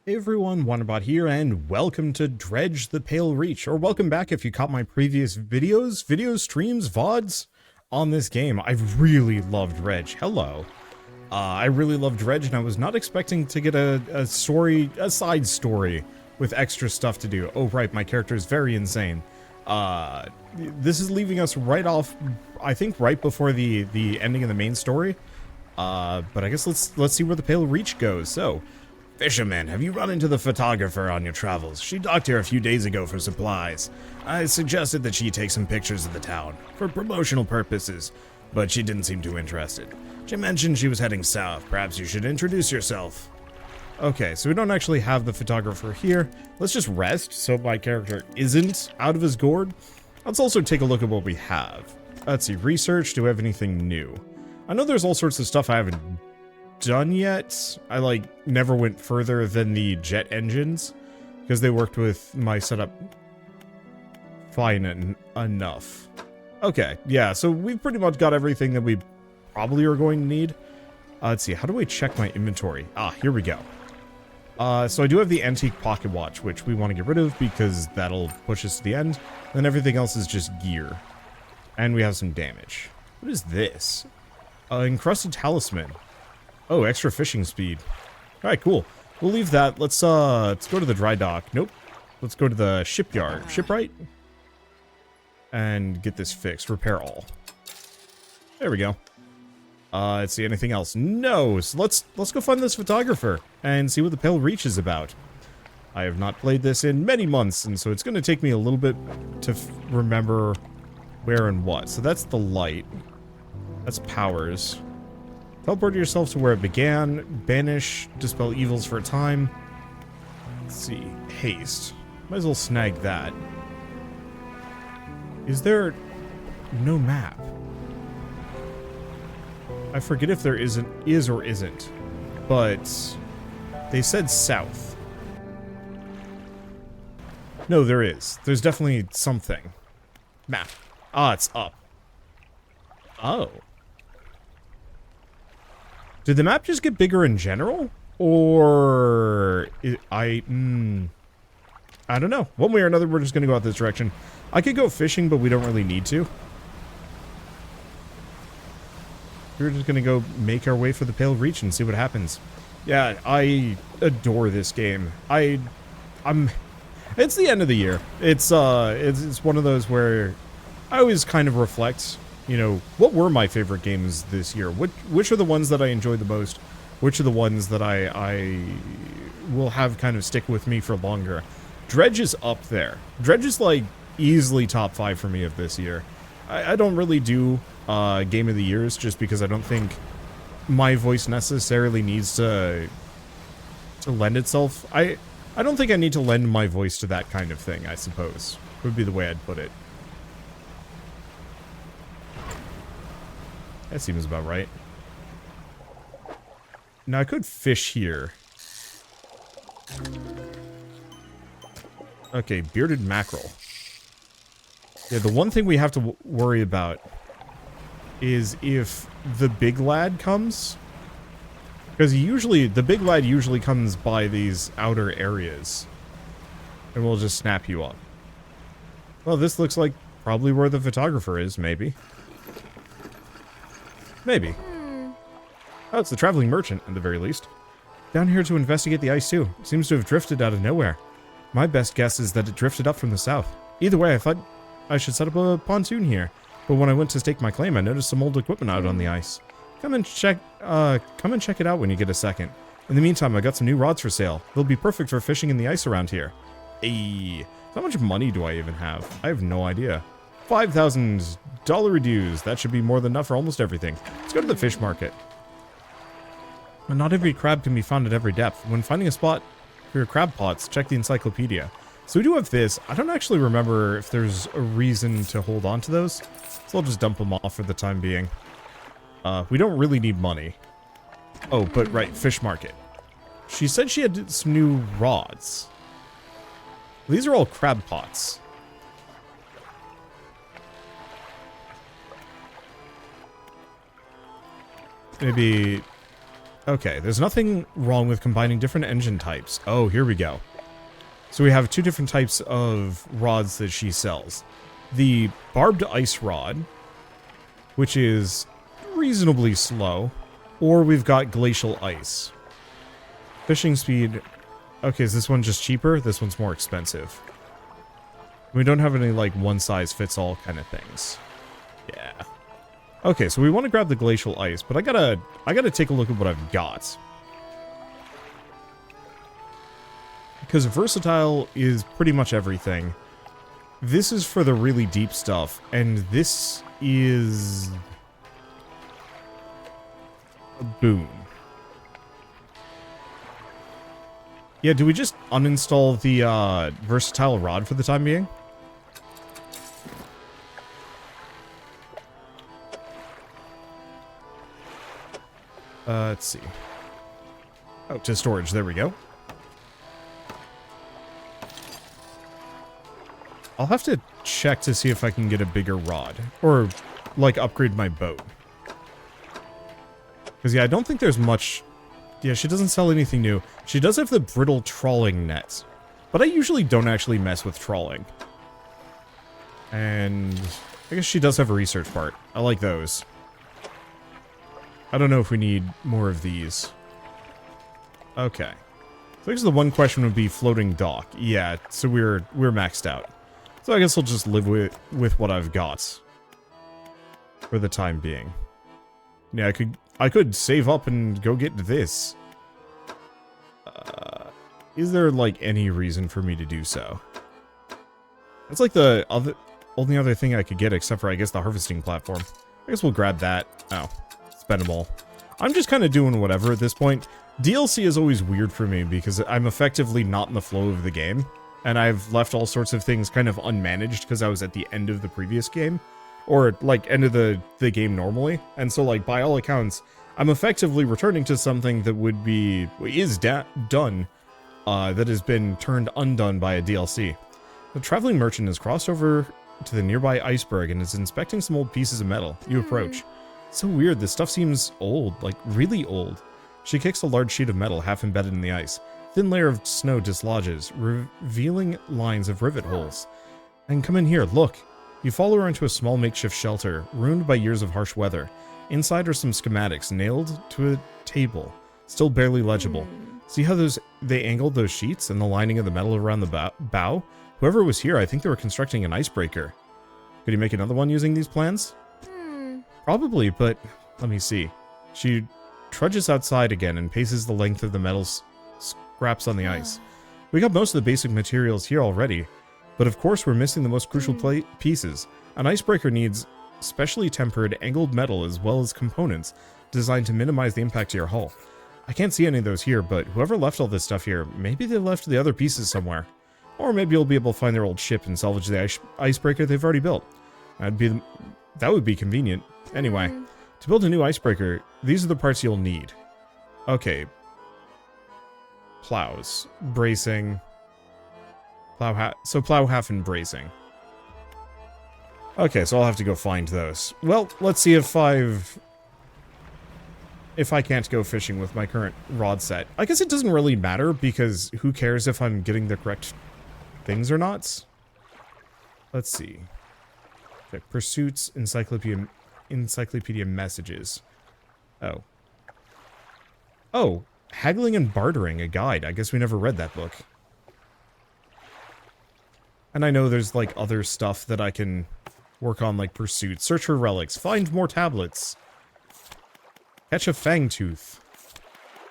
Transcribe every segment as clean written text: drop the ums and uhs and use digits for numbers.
Hey everyone, Wanderbot here, and welcome to Dredge the Pale Reach, or welcome back if you caught my previous videos, streams, VODs on this game. I really love Dredge. Hello. I really love Dredge, and I was not expecting to get a side story with extra stuff to do. Oh right, my character is very insane. This is leaving us right off, I think right before the ending of the main story. But I guess let's see where the Pale Reach goes. So, fisherman, have you run into the photographer on your travels? She docked here a few days ago for supplies. I suggested that she take some pictures of the town for promotional purposes, but she didn't seem too interested. She mentioned she was heading south. Perhaps you should introduce yourself. Okay, so we don't actually have the photographer here. Let's just rest so my character isn't out of his gourd. Let's also take a look at what we have. Let's see, research, do we have anything new? I know there's all sorts of stuff I haven't done yet. I never went further than the jet engines because they worked with my setup fine enough. Okay, yeah, so we've pretty much got everything that we probably are going to need. Let's see, how do I check my inventory? Ah, here we go. So I do have the antique pocket watch, which we want to get rid of because that'll push us to the end. Then everything else is just gear. And we have some damage. What is this? Encrusted talisman. Oh, extra fishing speed. Alright, cool. We'll leave that. Let's go to the dry dock. Nope. Let's go to the shipyard. Shipwright? And get this fixed. Repair all. There we go. Let's see, anything else? No! So let's go find this photographer and see what the Pale Reach is about. I have not played this in many months, and so it's going to take me a little bit to remember where and what. So that's the light. That's powers. Teleport yourself to where it began. Banish. Dispel evils for a time. Let's see. Haste. Might as well snag that. Is there no map? I forget if there is or isn't. But they said south. No, there is. There's definitely something. Map. Ah, it's up. Oh. Did the map just get bigger in general? Or... I don't know. One way or another, we're just going to go out this direction. I could go fishing, but we don't really need to. We're just going to go make our way for the Pale Reach and see what happens. Yeah, I adore this game. It's the end of the year. It's one of those where I always kind of reflect, you know, what were my favorite games this year? Which are the ones that I enjoyed the most? Which are the ones that I will have kind of stick with me for longer? Dredge is up there. Dredge is like easily top 5 for me of this year. I don't really do Game of the Years just because I don't think my voice necessarily needs to lend itself. I don't think I need to lend my voice to that kind of thing, I suppose. Would be the way I'd put it. That seems about right. Now I could fish here. Okay, bearded mackerel. Yeah, the one thing we have to worry about is if the big lad comes. Because the big lad usually comes by these outer areas. And we'll just snap you up. Well, this looks like probably where the photographer is, maybe. Maybe. Oh, it's the traveling merchant, at the very least. Down here to investigate the ice, too. Seems to have drifted out of nowhere. My best guess is that it drifted up from the south. Either way, I thought I should set up a pontoon here. But when I went to stake my claim, I noticed some old equipment out on the ice. Come and check it out when you get a second. In the meantime, I got some new rods for sale. They'll be perfect for fishing in the ice around here. Hey, how much money do I even have? I have no idea. $5,000 dues. That should be more than enough for almost everything. Let's go to the fish market. But not every crab can be found at every depth. When finding a spot for your crab pots, check the encyclopedia. So we do have this. I don't actually remember if there's a reason to hold on to those. So I'll just dump them off for the time being. We don't really need money. Oh, but right, fish market. She said she had some new rods. These are all crab pots. Maybe Okay, there's nothing wrong with combining different engine types. Oh, here we go. So we have two different types of rods that she sells. The barbed ice rod, which is reasonably slow, or we've got glacial ice. Fishing speed. Okay, is this one just cheaper? This one's more expensive. We don't have any, like, one-size-fits-all kind of things. Yeah. Okay, so we want to grab the glacial ice, but I gotta take a look at what I've got. Because versatile is pretty much everything. This is for the really deep stuff, and this is a boon. Yeah, do we just uninstall the versatile rod for the time being? Let's see. Oh, to storage. There we go. I'll have to check to see if I can get a bigger rod. Or, like, upgrade my boat. Because, yeah, I don't think there's much... Yeah, she doesn't sell anything new. She does have the brittle trawling nets. But I usually don't actually mess with trawling. And... I guess she does have a research part. I like those. I don't know if we need more of these. Okay. So I guess the one question would be floating dock. Yeah, so we're maxed out. So I guess I'll just live with what I've got. For the time being. Yeah, I could save up and go get this. Is there, like, any reason for me to do so? That's like the only other thing I could get, except for, I guess, the harvesting platform. I guess we'll grab that. Oh. Spend them all. I'm just kind of doing whatever at this point. DLC is always weird for me because I'm effectively not in the flow of the game. And I've left all sorts of things kind of unmanaged because I was at the end of the previous game. Or, like, end of the game normally. And so, like, by all accounts, I'm effectively returning to something that is done, that has been turned undone by a DLC. The traveling merchant has crossed over to the nearby iceberg and is inspecting some old pieces of metal. You approach. So weird, this stuff seems old, like really old. She kicks a large sheet of metal half embedded in the ice. Thin layer of snow dislodges, revealing lines of rivet holes. And come in here, look. You follow her into a small makeshift shelter, ruined by years of harsh weather. Inside are some schematics nailed to a table, still barely legible. See how they angled those sheets and the lining of the metal around the bow? Whoever was here, I think they were constructing an icebreaker. Could you make another one using these plans? Probably, but let me see. She trudges outside again and paces the length of the metal scraps on the ice. We got most of the basic materials here already, but of course we're missing the most crucial pieces. An icebreaker needs specially tempered, angled metal as well as components designed to minimize the impact to your hull. I can't see any of those here, but whoever left all this stuff here, maybe they left the other pieces somewhere. Or maybe you'll be able to find their old ship and salvage the icebreaker they've already built. That would be convenient. Anyway, to build a new icebreaker, these are the parts you'll need. Okay. Plows. Bracing. Plow half and bracing. Okay, so I'll have to go find those. Well, let's see if I can't go fishing with my current rod set. I guess it doesn't really matter, because who cares if I'm getting the correct things or not? Let's see. Okay, pursuits, encyclopedia messages. Oh. Oh, haggling and bartering, a guide. I guess we never read that book. And I know there's, like, other stuff that I can work on, like pursuits. Search for relics. Find more tablets. Catch a fangtooth.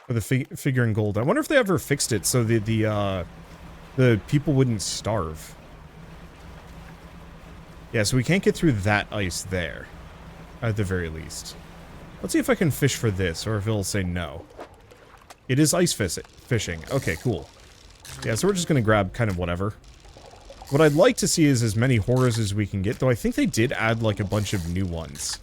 For the figure in gold. I wonder if they ever fixed it so the people wouldn't starve. Yeah, so we can't get through that ice there. At the very least. Let's see if I can fish for this, or if it'll say no. It is ice fishing. Okay, cool. Yeah, so we're just gonna grab kind of whatever. What I'd like to see is as many horrors as we can get, though I think they did add, like, a bunch of new ones.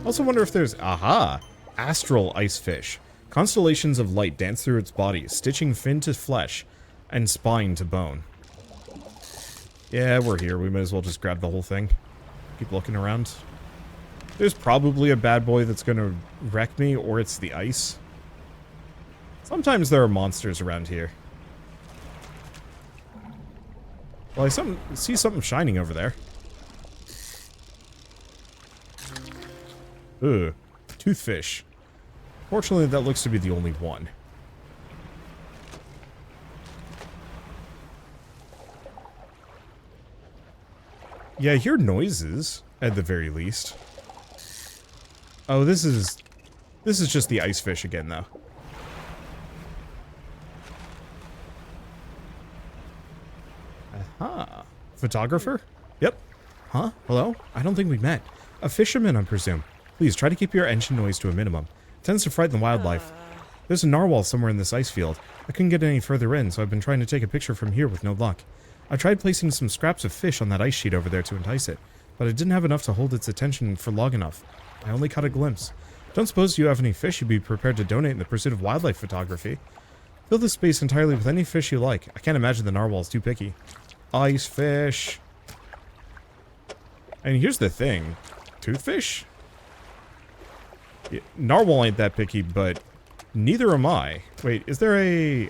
Also wonder if there's... Aha! Astral ice fish. Constellations of light dance through its body, stitching fin to flesh, and spine to bone. Yeah, we're here. We might as well just grab the whole thing. Keep looking around. There's probably a bad boy that's gonna wreck me, or it's the ice. Sometimes there are monsters around here. Well, I see something shining over there. Ugh. Toothfish. Fortunately, that looks to be the only one. Yeah, I hear noises, at the very least. Oh, this is just the ice fish again, though. Aha. Photographer? Yep. Huh? Hello? I don't think we met. A fisherman, I presume. Please, try to keep your engine noise to a minimum. It tends to frighten wildlife. There's a narwhal somewhere in this ice field. I couldn't get any further in, so I've been trying to take a picture from here with no luck. I tried placing some scraps of fish on that ice sheet over there to entice it, but I didn't have enough to hold its attention for long enough. I only caught a glimpse. Don't suppose you have any fish you'd be prepared to donate in the pursuit of wildlife photography? Fill this space entirely with any fish you like. I can't imagine the narwhal's too picky. Ice fish. And here's the thing. Toothfish? Yeah, narwhal ain't that picky, but neither am I. Wait, is there a...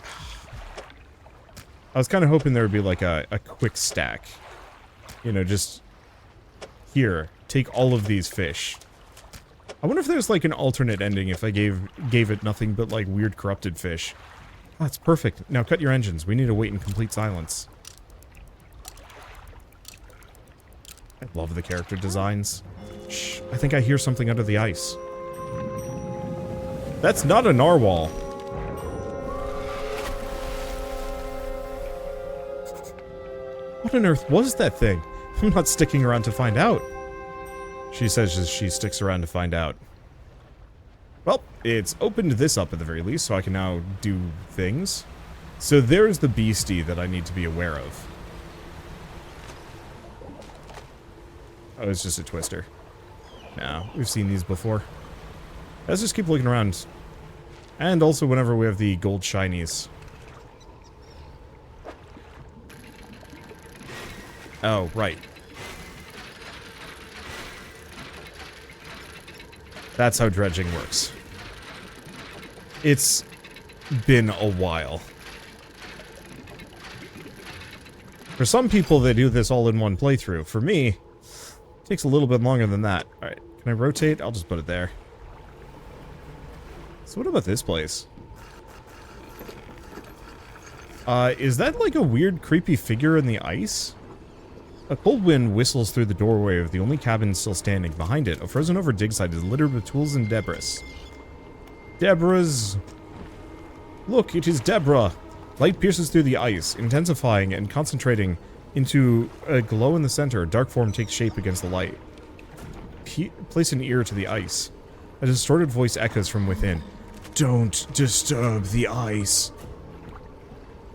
I was kind of hoping there would be like a quick stack. You know, just... Here, take all of these fish. I wonder if there's like an alternate ending if I gave it nothing but like weird corrupted fish. Oh, that's perfect. Now cut your engines. We need to wait in complete silence. I love the character designs. Shh, I think I hear something under the ice. That's not a narwhal. What on earth was that thing? I'm not sticking around to find out. She says she sticks around to find out. Well, it's opened this up at the very least, so I can now do things. So there's the beastie that I need to be aware of. Oh, it's just a twister. No, we've seen these before. Let's just keep looking around. And also whenever we have the gold shinies. Oh, right. That's how dredging works. It's been a while. For some people, they do this all in one playthrough. For me, it takes a little bit longer than that. Alright, can I rotate? I'll just put it there. So what about this place? Is that like a weird, creepy figure in the ice? A cold wind whistles through the doorway of the only cabin still standing. Behind it, a frozen-over dig site is littered with tools and debris. Deborah's... Look, it is Deborah! Light pierces through the ice, intensifying and concentrating into a glow in the center. A dark form takes shape against the light. Place an ear to the ice. A distorted voice echoes from within. Don't disturb the ice.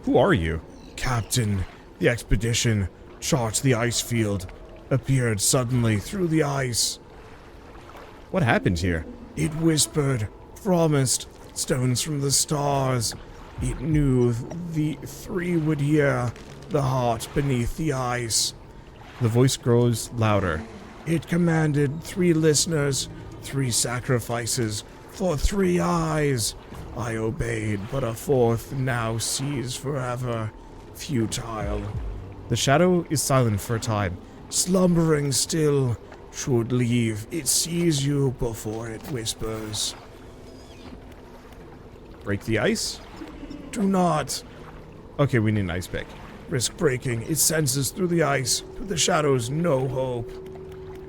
Who are you? Captain, the expedition... Chart the ice field. Appeared suddenly through the ice. What happened here? It whispered, promised, stones from the stars. It knew the three would hear, the heart beneath the ice. The voice grows louder. It commanded 3 listeners, 3 sacrifices, for 3 eyes. I obeyed, but a 4th now sees forever. Futile. The shadow is silent for a time. Slumbering still. Should leave. It sees you before it whispers. Break the ice? Do not. Okay, we need an ice pick. Risk breaking. It senses through the ice. Through the shadows, no hope.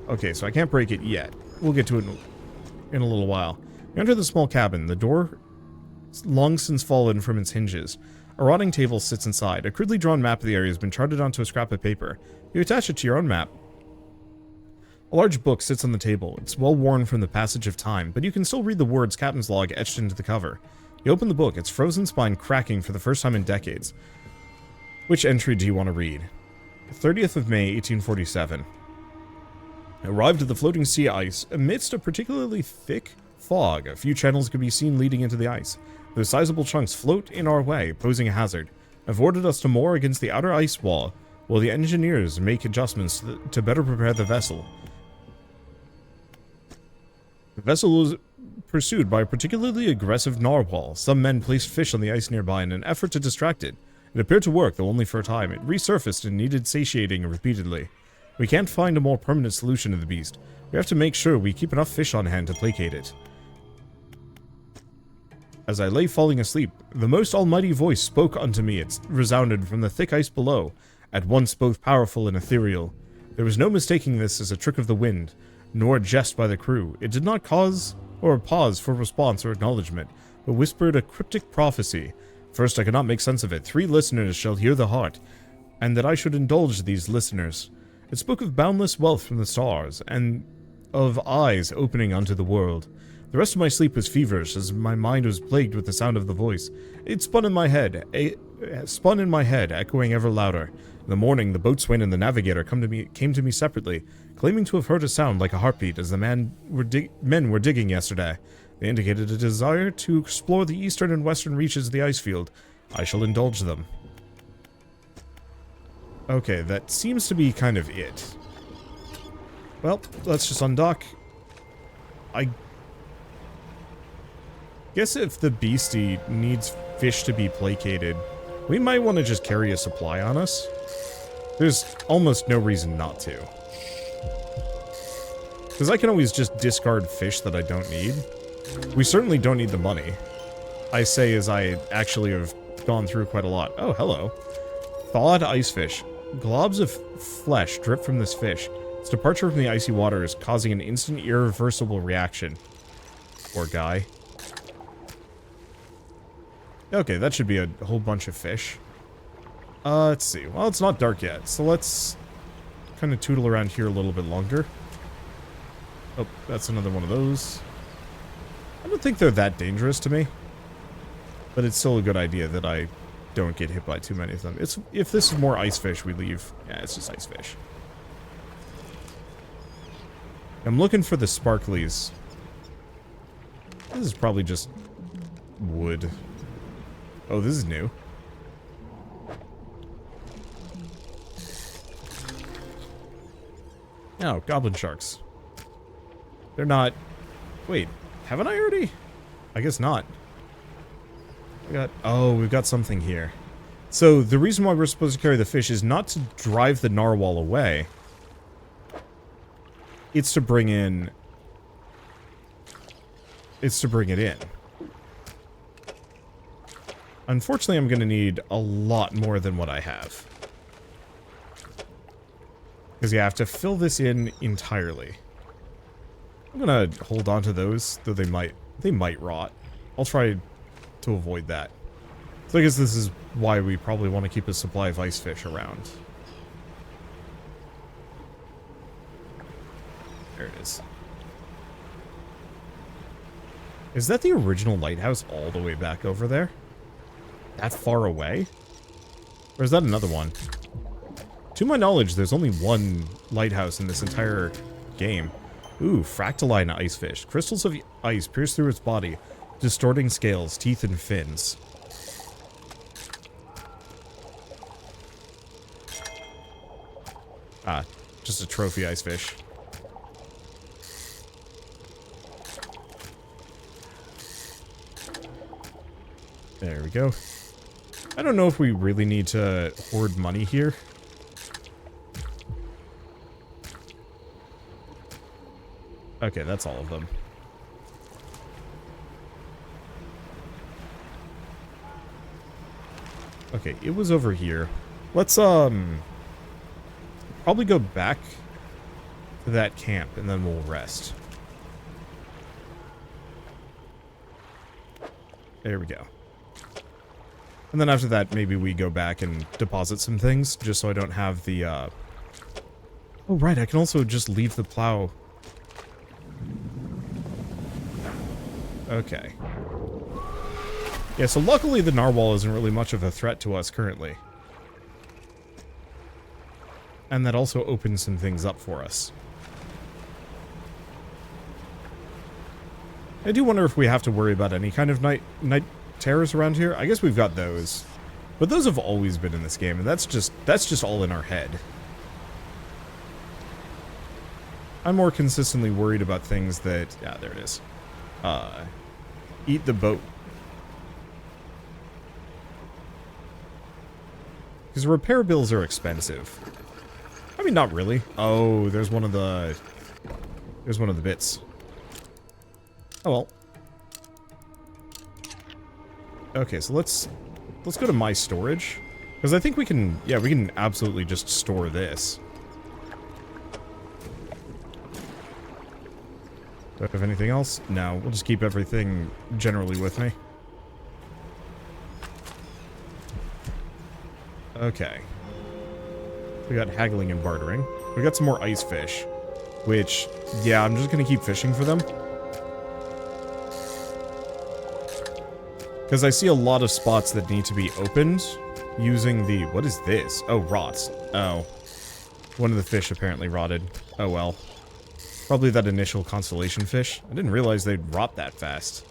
Okay, so I can't break it yet. We'll get to it in a little while. You enter the small cabin. The door long since fallen from its hinges. A rotting table sits inside. A crudely drawn map of the area has been charted onto a scrap of paper. You attach it to your own map. A large book sits on the table. It's well worn from the passage of time, but you can still read the words Captain's Log etched into the cover. You open the book, its frozen spine cracking for the first time in decades. Which entry do you want to read? 30th of May, 1847. Arrived at the floating sea ice amidst a particularly thick fog. A few channels could be seen leading into the ice. Those sizable chunks float in our way, posing a hazard. Have ordered us to moor against the outer ice wall, while the engineers make adjustments to better prepare the vessel. Vessel was pursued by a particularly aggressive narwhal. Some men placed fish on the ice nearby in an effort to distract it. It appeared to work, though only for a time. It resurfaced and needed satiating repeatedly. We can't find a more permanent solution to the beast. We have to make sure we keep enough fish on hand to placate it. As I lay falling asleep, the most almighty voice spoke unto me. It resounded from the thick ice below, at once both powerful and ethereal. There was no mistaking this as a trick of the wind, nor a jest by the crew. It did not cause or pause for response or acknowledgement, but whispered a cryptic prophecy. First, I could not make sense of it. 3 listeners shall hear the heart, and that I should indulge these listeners. It spoke of boundless wealth from the stars, and of eyes opening unto the world. The rest of my sleep was feverish, as my mind was plagued with the sound of the voice. It spun in my head, echoing ever louder. In the morning, the boatswain and the navigator came to me separately, claiming to have heard a sound like a heartbeat as the men were digging yesterday. They indicated a desire to explore the eastern and western reaches of the ice field. I shall indulge them. Okay, that seems to be kind of it. Well, let's just undock. I guess if the beastie needs fish to be placated, we might want to just carry a supply on us. There's almost no reason not to. Because I can always just discard fish that I don't need. We certainly don't need the money. I say as I actually have gone through quite a lot. Oh, hello. Thawed ice fish. Globs of flesh drip from this fish. Its departure from the icy water is causing an instant irreversible reaction. Poor guy. Okay, that should be a whole bunch of fish. Let's see. Well, it's not dark yet, so let's kind of tootle around here a little bit longer. Oh, that's another one of those. I don't think they're that dangerous to me, but it's still a good idea that I don't get hit by too many of them. If this is more ice fish, we leave. Yeah, it's just ice fish. I'm looking for the sparklies. This is probably just wood. Oh, this is new. Oh, goblin sharks. They're not... Wait, haven't I already? I guess not. Oh, we've got something here. So, the reason why we're supposed to carry the fish is not to drive the narwhal away. It's to bring in... It's to bring it in. Unfortunately, I'm going to need a lot more than what I have. Because you have to fill this in entirely. I'm going to hold on to those, though they might rot. I'll try to avoid that. So I guess this is why we probably want to keep a supply of ice fish around. There it is. Is that the original lighthouse all the way back over there? That far away? Or is that another one? To my knowledge, there's only one lighthouse in this entire game. Ooh, fractaline ice fish. Crystals of ice pierce through its body, distorting scales, teeth, and fins. Ah, just a trophy ice fish. There we go. I don't know if we really need to hoard money here. Okay, that's all of them. Okay, it was over here. Let's, probably go back to that camp, and then we'll rest. There we go. And then after that, maybe we go back and deposit some things, just so I don't have the, Oh, right, I can also just leave the plow. Okay. Yeah, so luckily the narwhal isn't really much of a threat to us currently. And that also opens some things up for us. I do wonder if we have to worry about any kind of night terrors around here. I guess we've got those. But those have always been in this game, and that's just all in our head. I'm more consistently worried about things that, yeah, there it is, eat the boat. Because repair bills are expensive. I mean, not really. Oh, there's one of the bits. Oh well. Okay, so let's go to my storage. Because I think we can, yeah, we can absolutely just store this. Do I have anything else? No, we'll just keep everything generally with me. Okay. We got haggling and bartering. We got some more ice fish. Which, yeah, I'm just gonna keep fishing for them. Because I see a lot of spots that need to be opened using the... What is this? Oh, rots. Oh. One of the fish apparently rotted. Oh well. Probably that initial constellation fish. I didn't realize they'd rot that fast.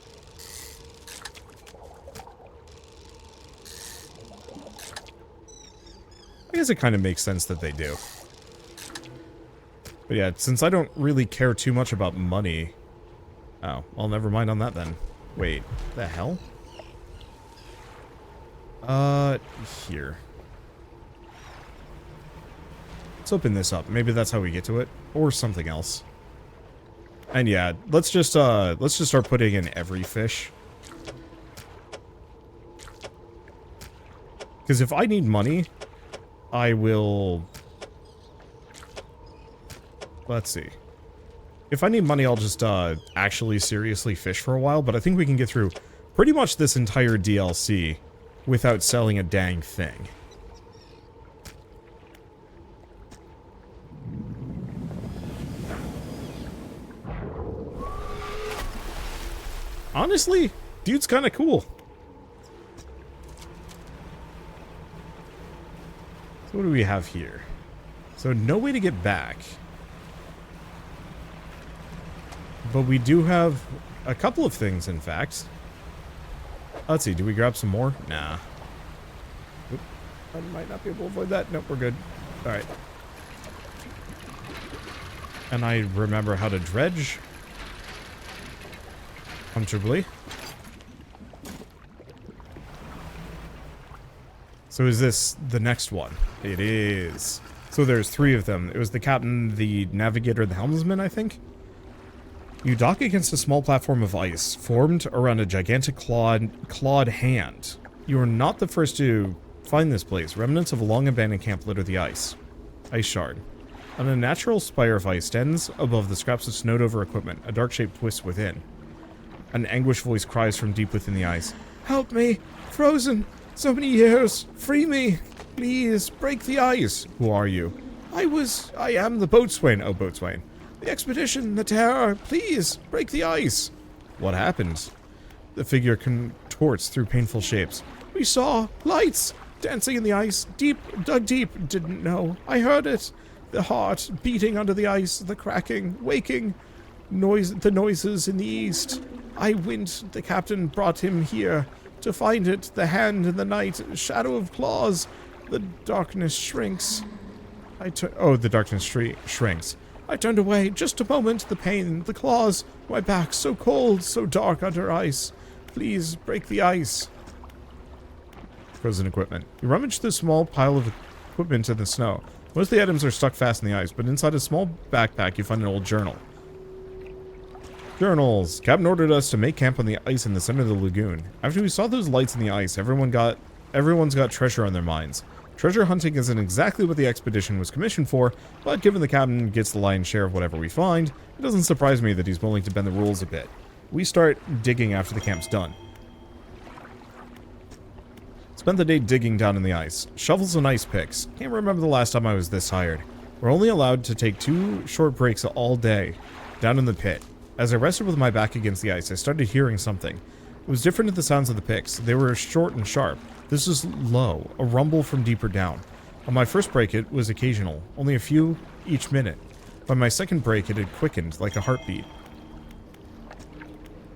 I guess it kind of makes sense that they do. But yeah, since I don't really care too much about money... Oh, well, never mind on that then. Wait, the hell? Here. Let's open this up. Maybe that's how we get to it. Or something else. And yeah, let's just start putting in every fish. Because if I need money, I will... Let's see. If I need money, I'll just, actually seriously fish for a while, but I think we can get through pretty much this entire DLC without selling a dang thing. Honestly, dude's kind of cool. So what do we have here? So no way to get back. But we do have a couple of things, in fact. Let's see, do we grab some more? Nah. Oop, I might not be able to avoid that. Nope, we're good. Alright. And I remember how to dredge comfortably. So is this the next one? It is. So there's 3 of them. It was the captain, the navigator, the helmsman, I think? You dock against a small platform of ice, formed around a gigantic clawed hand. You are not the first to find this place. Remnants of a long-abandoned camp litter the ice. Ice shard. An unnatural spire of ice stands above the scraps of snowed-over equipment. A dark shape twists within. An anguished voice cries from deep within the ice. Help me! Frozen! So many years! Free me! Please, break the ice! Who are you? I am the boatswain. Oh, boatswain. The expedition, the terror, please, break the ice. What happened? The figure contorts through painful shapes. We saw lights dancing in the ice, dug deep, didn't know. I heard it. The heart beating under the ice, the cracking, waking, the noises in the east. I went, the captain brought him here to find it, the hand in the night, shadow of claws. The darkness shrinks. The darkness shrinks. I turned away, just a moment, the pain, the claws, my back so cold, so dark under ice. Please, break the ice. Frozen equipment. You rummage through a small pile of equipment in the snow. Most of the items are stuck fast in the ice, but inside a small backpack you find an old journal. Journals. Captain ordered us to make camp on the ice in the center of the lagoon. After we saw those lights in the ice, everyone's got treasure on their minds. Treasure hunting isn't exactly what the expedition was commissioned for, but given the captain gets the lion's share of whatever we find, it doesn't surprise me that he's willing to bend the rules a bit. We start digging after the camp's done. Spent the day digging down in the ice. Shovels and ice picks. Can't remember the last time I was this tired. We're only allowed to take 2 short breaks all day, down in the pit. As I rested with my back against the ice, I started hearing something. It was different to the sounds of the picks. They were short and sharp. This was low, a rumble from deeper down. On my first break, it was occasional, only a few each minute. By my second break, it had quickened like a heartbeat.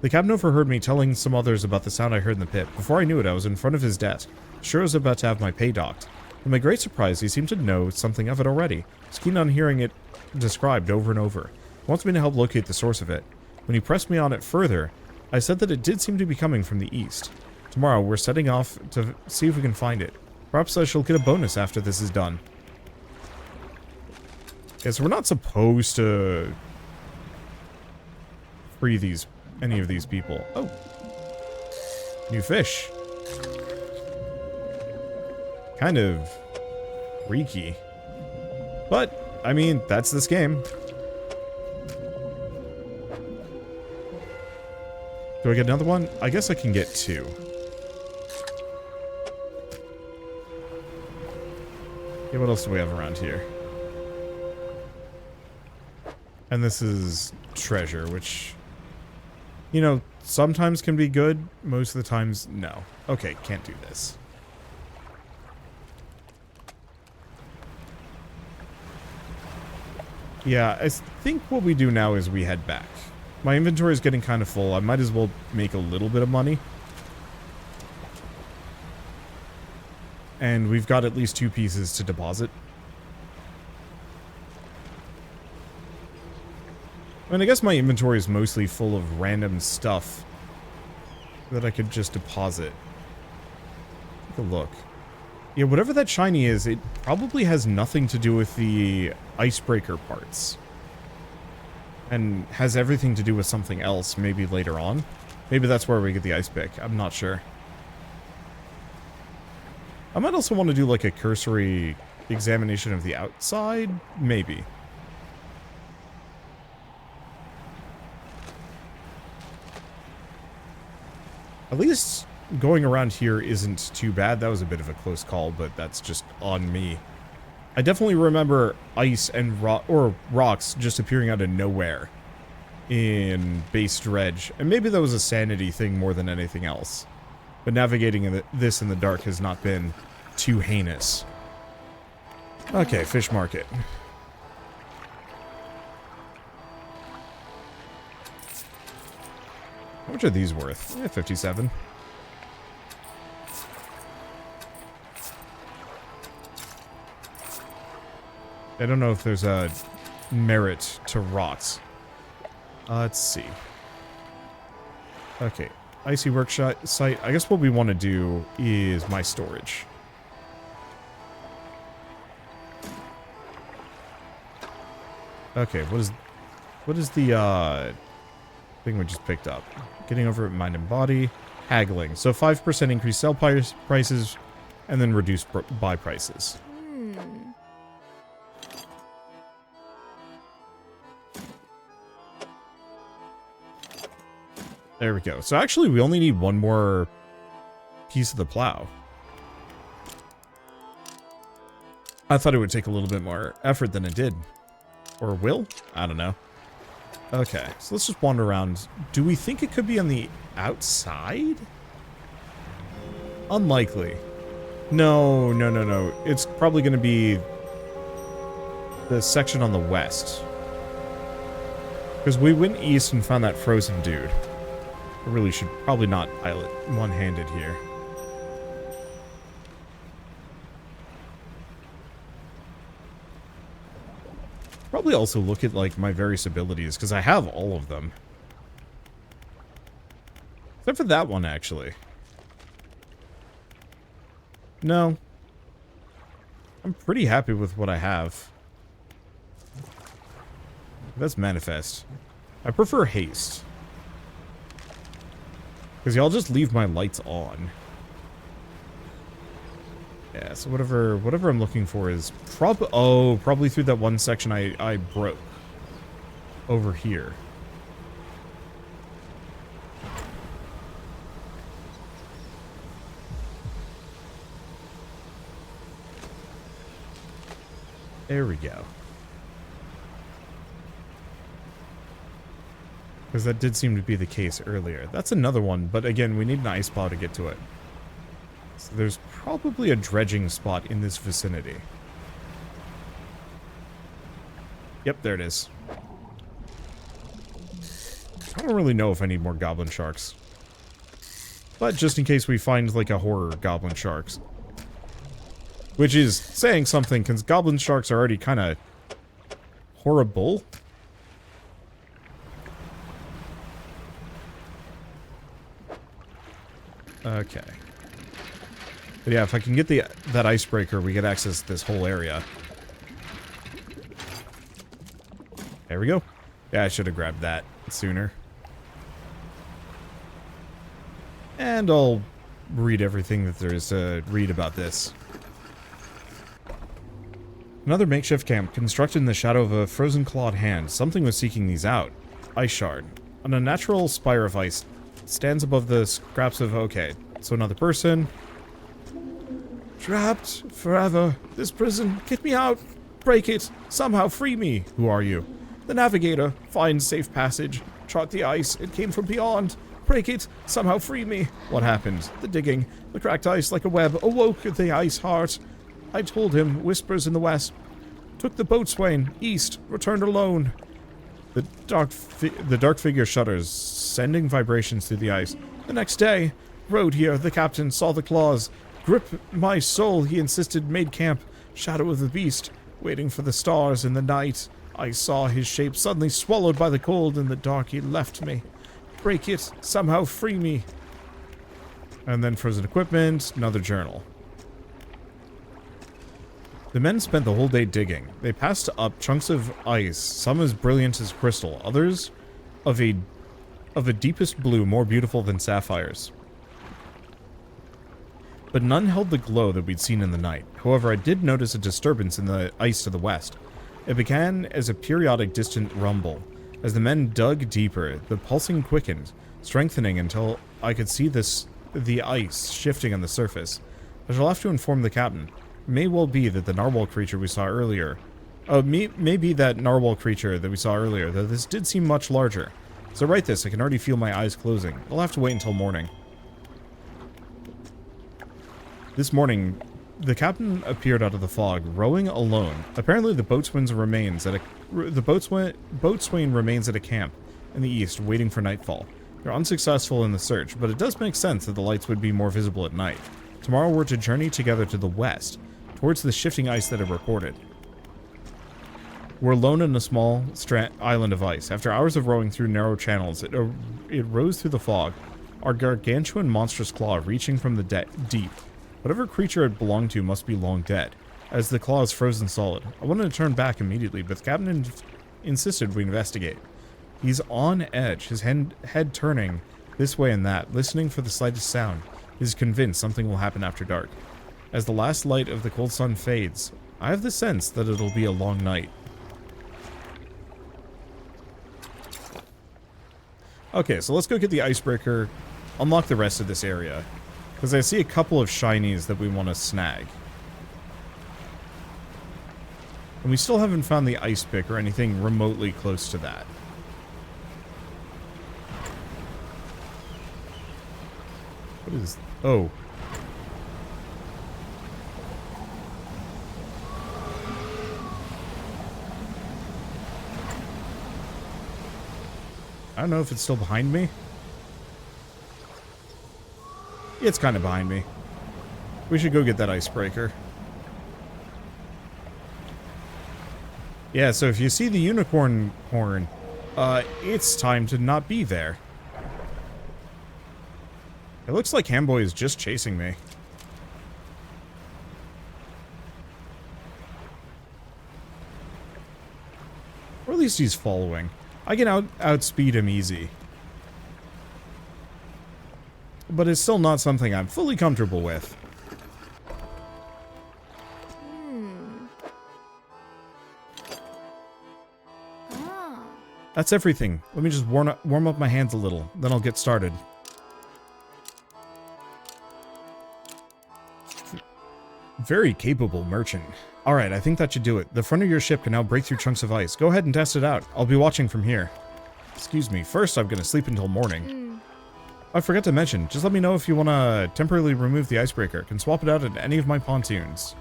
The captain overheard me telling some others about the sound I heard in the pit. Before I knew it, I was in front of his desk. Sure, I was about to have my pay docked. To my great surprise, he seemed to know something of it already. I was keen on hearing it described over and over. wants me to help locate the source of it. When he pressed me on it further, I said that it did seem to be coming from the east. Tomorrow, we're setting off to see if we can find it. Perhaps I shall get a bonus after this is done. Okay, so we're not supposed to free any of these people. Oh. New fish. Kind of freaky. But, I mean, that's this game. Do I get another one? I guess I can get 2. Yeah, what else do we have around here? And this is treasure, which, you know, sometimes can be good, most of the times, no. Okay, can't do this. Yeah, I think what we do now is we head back. My inventory is getting kind of full. I might as well make a little bit of money. And we've got at least 2 pieces to deposit. I mean, I guess my inventory is mostly full of random stuff that I could just deposit. Take a look. Yeah, whatever that shiny is, it probably has nothing to do with the icebreaker parts. And has everything to do with something else, maybe later on. Maybe that's where we get the ice pick. I'm not sure. I might also want to do like a cursory examination of the outside. Maybe. At least going around here isn't too bad. That was a bit of a close call, but that's just on me. I definitely remember ice and rocks just appearing out of nowhere in base Dredge. And maybe that was a sanity thing more than anything else. But navigating this in the dark has not been too heinous. Okay, fish market. How much are these worth? Yeah, 57. I don't know if there's a merit to rocks. Let's see. Okay, icy workshop site. I guess what we want to do is my storage. Okay, what is the thing we just picked up? Getting over at mind and body, haggling. So 5% increase sell prices, and then reduce buy prices. There we go. So actually, we only need 1 more piece of the plow. I thought it would take a little bit more effort than it did. Or will? I don't know. Okay, so let's just wander around. Do we think it could be on the outside? Unlikely. No. It's probably going to be the section on the west. Because we went east and found that frozen dude. I really should probably not pilot one-handed here. Probably also look at, like, my various abilities, because I have all of them. Except for that one, actually. No. I'm pretty happy with what I have. That's manifest. I prefer haste. Because y'all just leave my lights on. Yeah, so whatever I'm looking for is probably through that one section I broke. Over here. There we go. Because that did seem to be the case earlier. That's another one, but again, we need an ice plow to get to it. So there's probably a dredging spot in this vicinity. Yep, there it is. I don't really know if I need more goblin sharks. But just in case we find, like, a horror goblin sharks. Which is saying something, because goblin sharks are already kind of horrible. Okay. But yeah, if I can get that icebreaker, we get access to this whole area. There we go. Yeah, I should have grabbed that sooner. And I'll read everything that there is to read about this. Another makeshift camp, constructed in the shadow of a frozen clawed hand. Something was seeking these out. Ice shard. An unnatural spire of ice stands above the scraps of... Okay, so another person. Trapped forever. This prison. Get me out. Break it. Somehow free me. Who are you? The navigator. Find safe passage. Chart the ice. It came from beyond. Break it. Somehow free me. What happened? The digging. The cracked ice like a web awoke the ice heart. I told him. Whispers in the west. Took the boatswain. East. Returned alone. The dark figure shudders, sending vibrations through the ice. The next day. Rode here. The captain saw the claws. Grip my soul, he insisted, made camp. Shadow of the beast. Waiting for the stars in the night. I saw his shape suddenly swallowed by the cold. In the dark he left me. Break it. Somehow free me. And then frozen equipment. Another journal. The men spent the whole day digging. They passed up chunks of ice, some as brilliant as crystal, others of a deepest blue more beautiful than sapphires. But none held the glow that we'd seen in the night. However, I did notice a disturbance in the ice to the west. It began as a periodic distant rumble. As the men dug deeper, the pulsing quickened, strengthening until I could see the ice shifting on the surface. I shall have to inform the captain. It may well be that the narwhal creature we saw earlier... maybe that narwhal creature that we saw earlier, though this did seem much larger. So write this, I can already feel my eyes closing. I'll have to wait until morning. This morning, the captain appeared out of the fog, rowing alone. Apparently the boatswain remains at a camp in the east, waiting for nightfall. They're unsuccessful in the search, but it does make sense that the lights would be more visible at night. Tomorrow we're to journey together to the west, towards the shifting ice that it reported. We're alone in a small island of ice. After hours of rowing through narrow channels, it rose through the fog, our gargantuan monstrous claw reaching from the deep. Whatever creature it belonged to must be long dead, as the claw is frozen solid. I wanted to turn back immediately, but the captain insisted we investigate. He's on edge, his head turning this way and that, listening for the slightest sound. He's convinced something will happen after dark. As the last light of the cold sun fades, I have the sense that it'll be a long night. Okay, so let's go get the icebreaker, unlock the rest of this area. Because I see a couple of shinies that we want to snag. And we still haven't found the ice pick or anything remotely close to that. What is... Oh. I don't know if it's still behind me. It's kind of behind me. We should go get that icebreaker. Yeah, so if you see the unicorn horn, it's time to not be there. It looks like Hamboy is just chasing me. Or at least he's following. I can outspeed him easy. But it's still not something I'm fully comfortable with. That's everything. Let me just warm up my hands a little, then I'll get started. Very capable merchant. Alright, I think that should do it. The front of your ship can now break through chunks of ice. Go ahead and test it out. I'll be watching from here. Excuse me, first I'm gonna sleep until morning. I forgot to mention, just let me know if you want to temporarily remove the icebreaker. Can swap it out at any of my pontoons.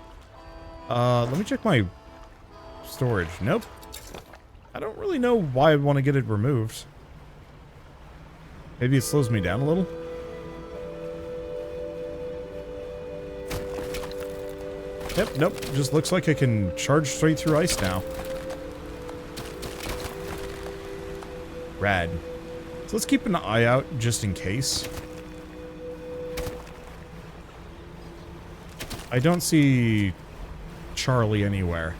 Let me check my storage. Nope. I don't really know why I want to get it removed. Maybe it slows me down a little? Yep, nope. Just looks like I can charge straight through ice now. Rad. So let's keep an eye out just in case. I don't see Charlie anywhere.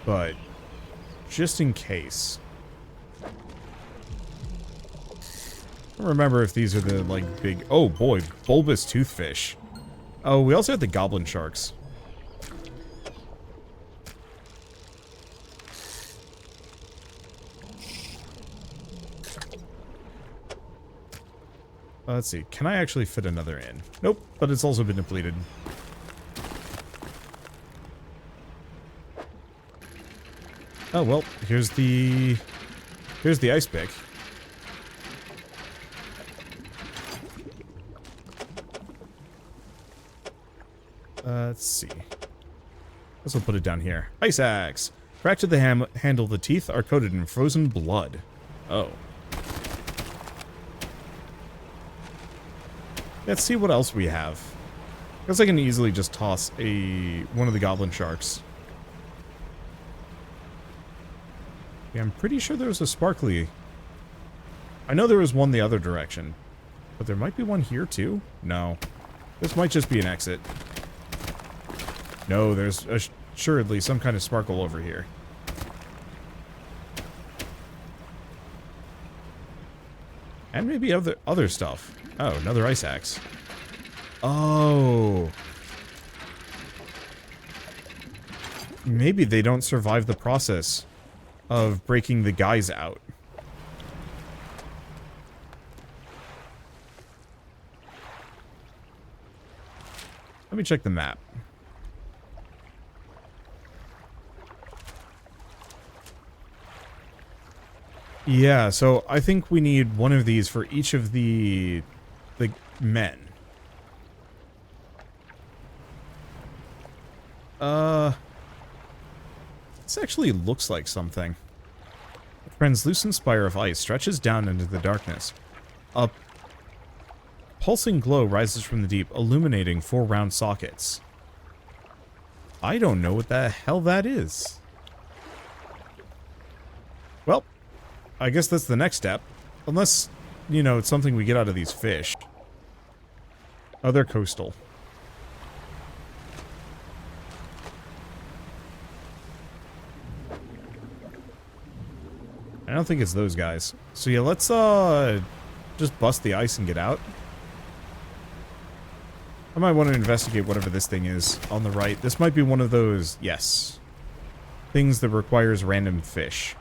But just in case. I don't remember if these are the, like, big... Oh, boy. Bulbous toothfish. Oh, we also had the goblin sharks. Let's see. Can I actually fit another in? Nope, but it's also been depleted. Oh, well, here's the ice pick. Let's see. Let's put it down here. Ice axe. Fractured the handle. The teeth are coated in frozen blood. Oh. Let's see what else we have. Because I can easily just toss one of the goblin sharks. Yeah, I'm pretty sure there was a sparkly. I know there was one the other direction. But there might be one here too? No. This might just be an exit. No, there's assuredly some kind of sparkle over here. And maybe other stuff. Oh, another ice axe. Oh. Maybe they don't survive the process of breaking the guys out. Let me check the map. Yeah, so I think we need one of these for each of the men. This actually looks like something. A translucent spire of ice stretches down into the darkness. A pulsing glow rises from the deep, illuminating 4 round sockets. I don't know what the hell that is. Well, I guess that's the next step. Unless, you know, it's something we get out of these fish. Oh, they're coastal. I don't think it's those guys. So yeah, let's just bust the ice and get out. I might want to investigate whatever this thing is on the right. This might be one of those, yes, things that requires random fish.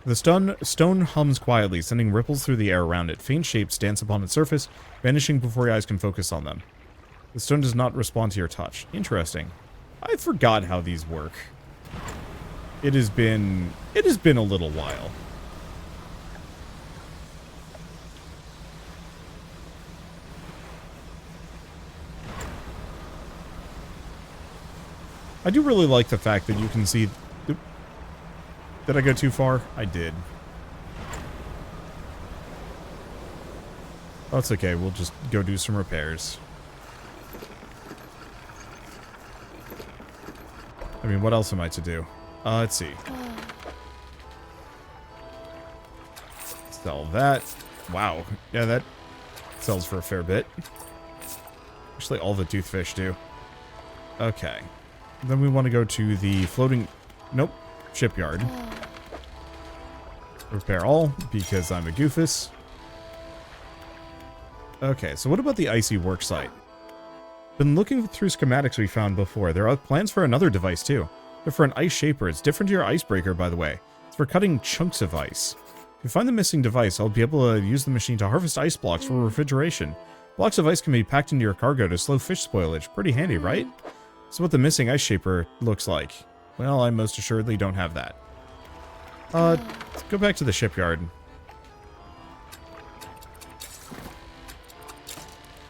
The stone hums quietly, sending ripples through the air around it. Faint shapes dance upon its surface, vanishing before your eyes can focus on them. The stone does not respond to your touch. Interesting. I forgot how these work. It has been a little while. I do really like the fact that you can see... Did I go too far? I did. Oh, it's okay. We'll just go do some repairs. I mean, what else am I to do? Let's see. Sell that. Wow. Yeah, that sells for a fair bit. Actually, all the toothfish do. Okay. Then we want to go to the floating... Nope. Shipyard. Repair all, because I'm a goofus. Okay, so what about the icy worksite? Been looking through schematics we found before. There are plans for another device, too. They're for an ice shaper. It's different to your icebreaker, by the way. It's for cutting chunks of ice. If you find the missing device, I'll be able to use the machine to harvest ice blocks for refrigeration. Blocks of ice can be packed into your cargo to slow fish spoilage. Pretty handy, right? So what the missing ice shaper looks like. Well, I most assuredly don't have that. Let's go back to the shipyard.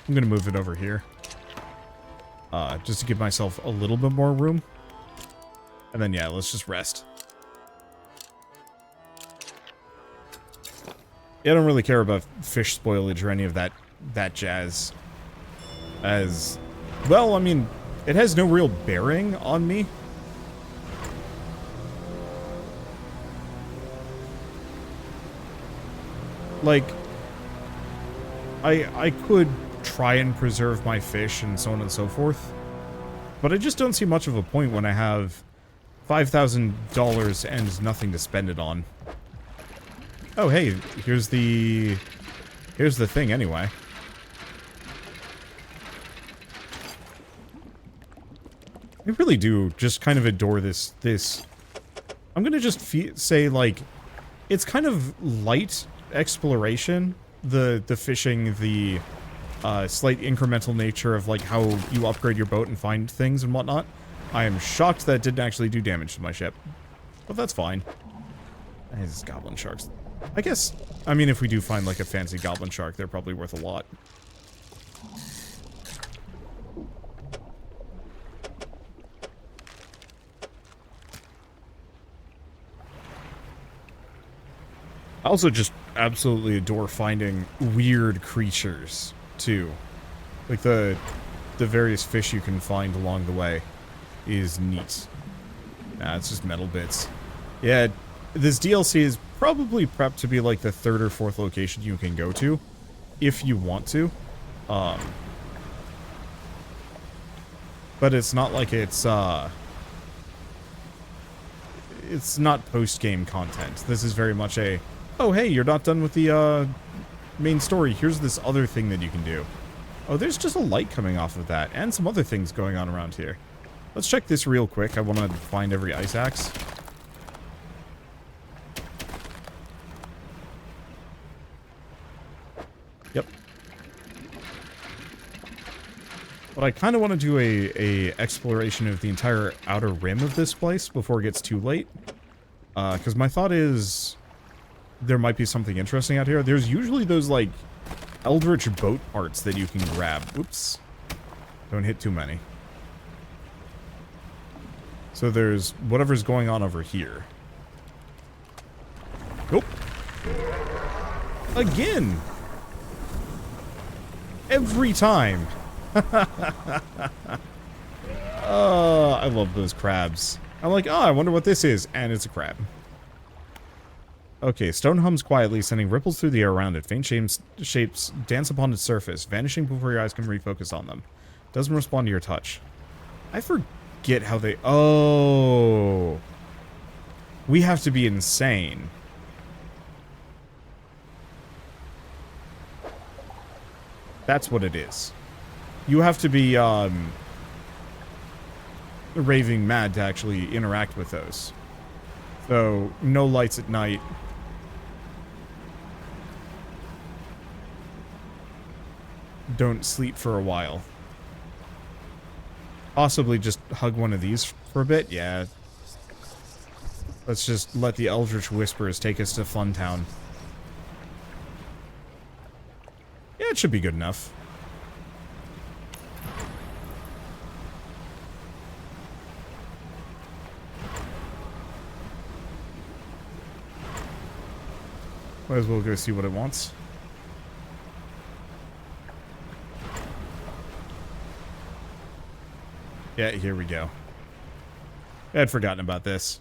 I'm gonna move it over here. Just to give myself a little bit more room. And then, yeah, let's just rest. Yeah, I don't really care about fish spoilage or any of that jazz. As... Well, I mean, it has no real bearing on me. Like, I could try and preserve my fish and so on and so forth. But I just don't see much of a point when I have $5,000 and nothing to spend it on. Oh, hey, here's the thing anyway. I really do just kind of adore this. I'm gonna just say, like, it's kind of light exploration. The fishing, the slight incremental nature of, like, how you upgrade your boat and find things and whatnot. I am shocked that didn't actually do damage to my ship. But that's fine. These goblin sharks. I guess, I mean, if we do find, like, a fancy goblin shark, they're probably worth a lot. I also just absolutely adore finding weird creatures, too. Like, the various fish you can find along the way is neat. Nah, it's just metal bits. Yeah, this DLC is probably prepped to be, like, the 3rd or 4th location you can go to, if you want to. But it's not like it's not post-game content. This is very much a, oh, hey, you're not done with the, main story. Here's this other thing that you can do. Oh, there's just a light coming off of that, and some other things going on around here. Let's check this real quick. I want to find every ice axe. Yep. But I kind of want to do a exploration of the entire outer rim of this place before it gets too late. Because my thought is there might be something interesting out here. There's usually those, like, Eldritch boat parts that you can grab. Oops. Don't hit too many. So there's whatever's going on over here. Nope. Again! Every time! I love those crabs. I'm like, oh, I wonder what this is. And it's a crab. Okay, stone hums quietly, sending ripples through the air around it. Faint shapes dance upon its surface, vanishing before your eyes can refocus on them. Doesn't respond to your touch. I forget how they... Oh! We have to be insane. That's what it is. You have to be, raving mad to actually interact with those. So, no lights at night. Don't sleep for a while. Possibly just hug one of these for a bit? Yeah. Let's just let the Eldritch Whispers take us to Funtown. Yeah, it should be good enough. Might as well go see what it wants. Yeah, here we go. I had forgotten about this.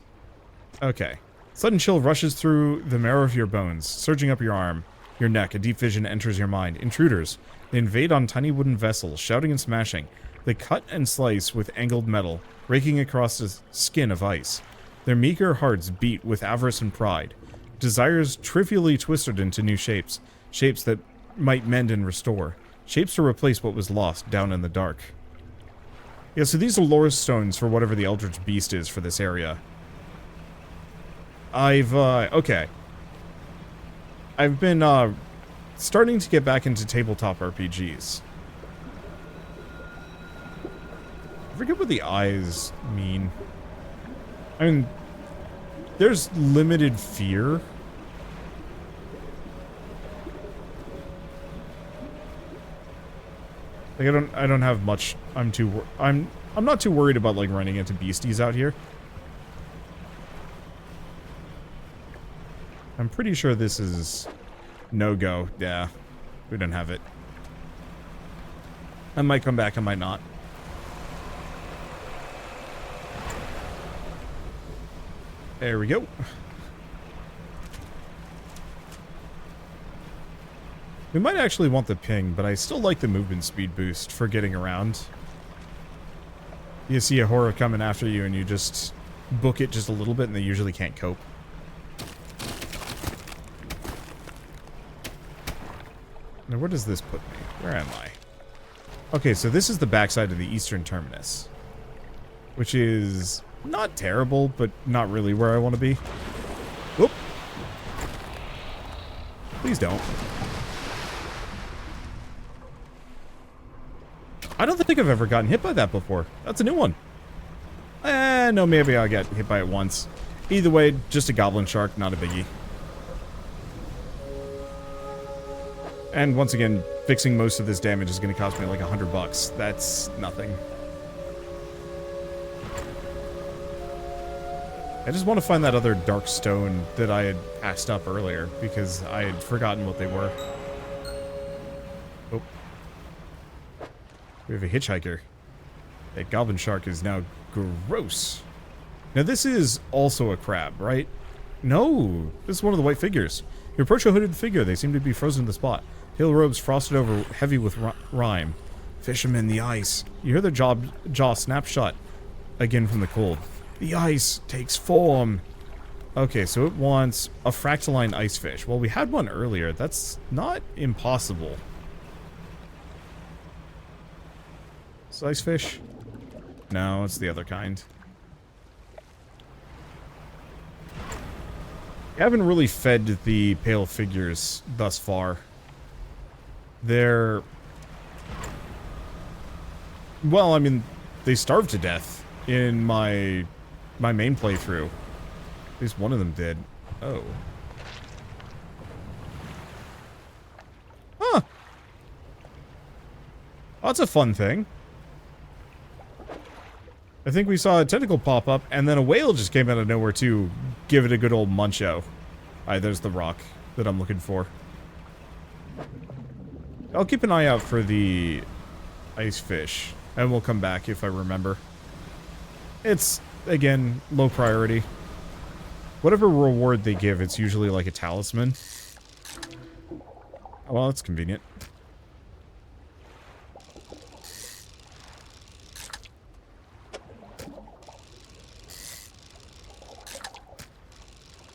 Okay. Sudden chill rushes through the marrow of your bones, surging up your arm, your neck. A deep vision enters your mind. Intruders. They invade on tiny wooden vessels, shouting and smashing. They cut and slice with angled metal, raking across the skin of ice. Their meager hearts beat with avarice and pride. Desires trivially twisted into new shapes. Shapes that might mend and restore. Shapes to replace what was lost down in the dark. Yeah, so these are lore stones for whatever the Eldritch Beast is for this area. Okay. I've been, starting to get back into tabletop RPGs. I forget what the eyes mean. I mean, there's limited fear. Like, I don't have much. I'm not too worried about, like, running into beasties out here. I'm pretty sure this is no-go. Yeah, we don't have it. I might come back, I might not. There we go. We might actually want the ping, but I still like the movement speed boost for getting around. You see a horror coming after you and you just book it just a little bit and they usually can't cope. Now where does this put me? Where am I? Okay, so this is the backside of the eastern terminus. Which is not terrible, but not really where I want to be. Whoop. Please don't. I don't think I've ever gotten hit by that before. That's a new one. No, maybe I'll get hit by it once. Either way, just a goblin shark, not a biggie. And once again, fixing most of this damage is going to cost me like $100. That's nothing. I just want to find that other dark stone that I had passed up earlier, because I had forgotten what they were. Oh. We have a hitchhiker. That goblin shark is now gross. Now this is also a crab, right? No, this is one of the white figures. You approach a hooded figure. They seem to be frozen to the spot. Pale robes frosted over, heavy with rime. Fishermen, the ice. You hear their jaw snap shut again from the cold. The ice takes form. Okay, so it wants a fractaline ice fish. Well, we had one earlier. That's not impossible. Is ice fish? No, it's the other kind. I haven't really fed the pale figures thus far. They're... Well, I mean, they starved to death in my main playthrough. At least one of them did. Oh. Huh. Oh, that's a fun thing. I think we saw a tentacle pop up, and then a whale just came out of nowhere to give it a good old muncho. Alright, there's the rock that I'm looking for. I'll keep an eye out for the ice fish, and we'll come back if I remember. It's, again, low priority. Whatever reward they give, it's usually like a talisman. Oh, well, that's convenient.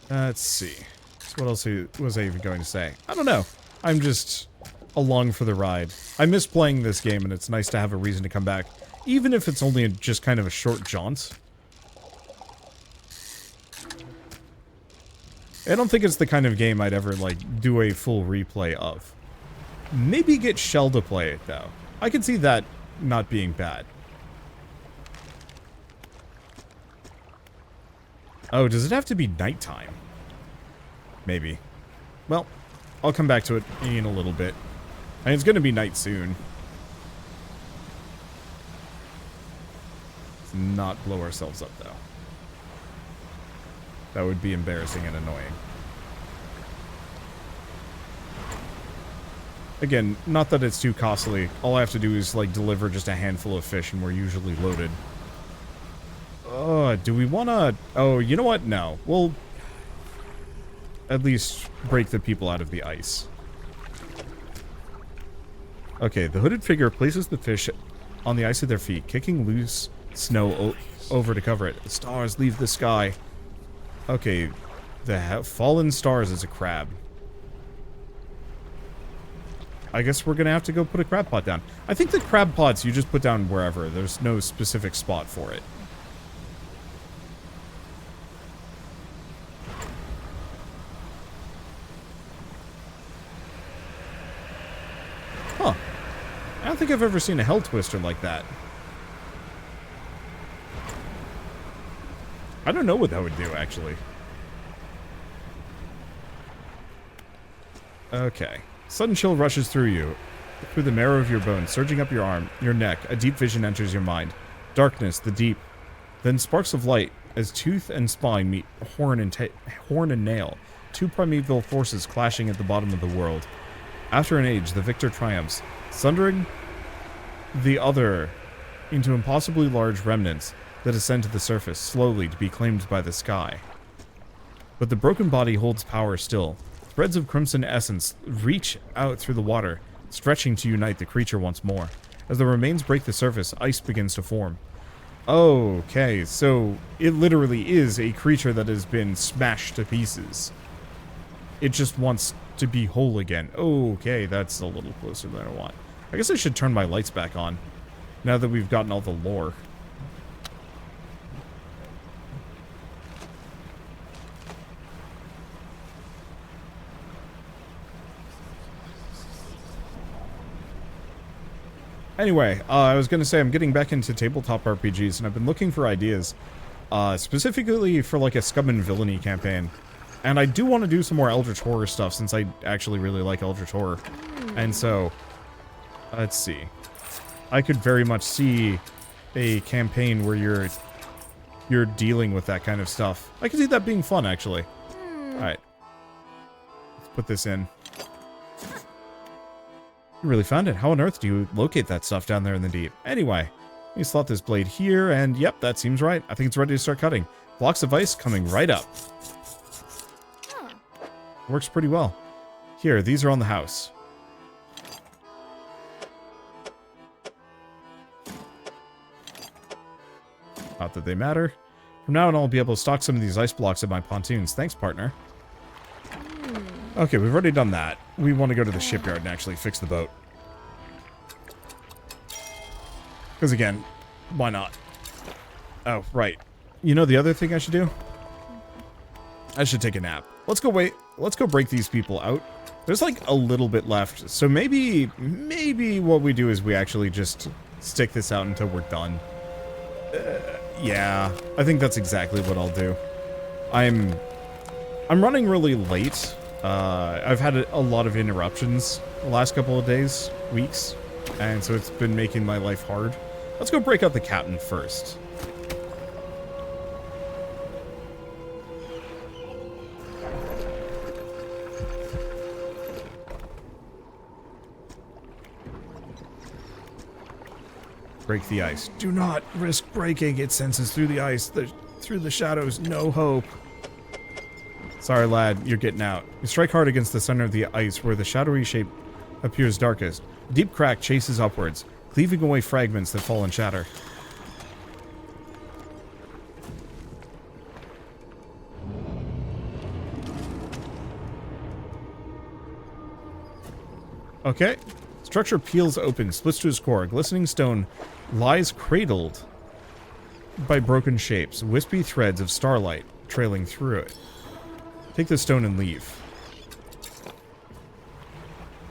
Let's see. So what else was I even going to say? I don't know. I'm just along for the ride. I miss playing this game, and it's nice to have a reason to come back. Even if it's only just kind of a short jaunt. I don't think it's the kind of game I'd ever, like, do a full replay of. Maybe get Shell to play it, though. I can see that not being bad. Oh, does it have to be nighttime? Maybe. Well, I'll come back to it in a little bit. I mean, it's going to be night soon. Let's not blow ourselves up, though. That would be embarrassing and annoying. Again, not that it's too costly. All I have to do is, like, deliver just a handful of fish, and we're usually loaded. Do we want to... Oh, you know what? No. We'll at least break the people out of the ice. Okay, the hooded figure places the fish on the ice at their feet, kicking loose snow over to cover it. The stars leave the sky. Okay, the fallen stars is a crab. I guess we're going to have to go put a crab pot down. I think the crab pots you just put down wherever. There's no specific spot for it. Huh. I don't think I've ever seen a hell twister like that. I don't know what that would do, actually. Okay. Sudden chill rushes through you, through the marrow of your bones, surging up your arm, your neck. A deep vision enters your mind. Darkness, the deep. Then sparks of light, as tooth and spine meet horn and nail. Two primeval forces clashing at the bottom of the world. After an age, the victor triumphs, sundering the other into impossibly large remnants that ascend to the surface, slowly to be claimed by the sky. But the broken body holds power still. Threads of crimson essence reach out through the water, stretching to unite the creature once more. As the remains break the surface, ice begins to form. Okay, so it literally is a creature that has been smashed to pieces. It just wants to be whole again. Okay, that's a little closer than I want. I guess I should turn my lights back on, now that we've gotten all the lore. Anyway, I was going to say I'm getting back into tabletop RPGs, and I've been looking for ideas, specifically for like a scum and villainy campaign. And I do want to do some more Eldritch horror stuff, since I actually really like Eldritch horror. And so, let's see. I could very much see a campaign where you're dealing with that kind of stuff. I could see that being fun, actually. Alright. Let's put this in. You really found it. How on earth do you locate that stuff down there in the deep? Anyway, let me slot this blade here, and yep, that seems right. I think it's ready to start cutting. Blocks of ice coming right up. Works pretty well. Here, these are on the house. Not that they matter. From now on, I'll be able to stock some of these ice blocks in my pontoons. Thanks, partner. Okay, we've already done that. We want to go to the shipyard and actually fix the boat. Because again, why not? Oh, right. You know the other thing I should do? I should take a nap. Let's go break these people out. There's like a little bit left. So maybe what we do is we actually just stick this out until we're done. Yeah, I think that's exactly what I'll do. I'm running really late. I've had a lot of interruptions the last couple of days, weeks, and so it's been making my life hard. Let's go break out the captain first. Break the ice. Do not risk breaking. It senses through the ice, through the shadows. No hope. Sorry, lad. You're getting out. You strike hard against the center of the ice where the shadowy shape appears darkest. A deep crack chases upwards, cleaving away fragments that fall and shatter. Okay. Structure peels open, splits to its core. A glistening stone lies cradled by broken shapes, wispy threads of starlight trailing through it. Take the stone and leave.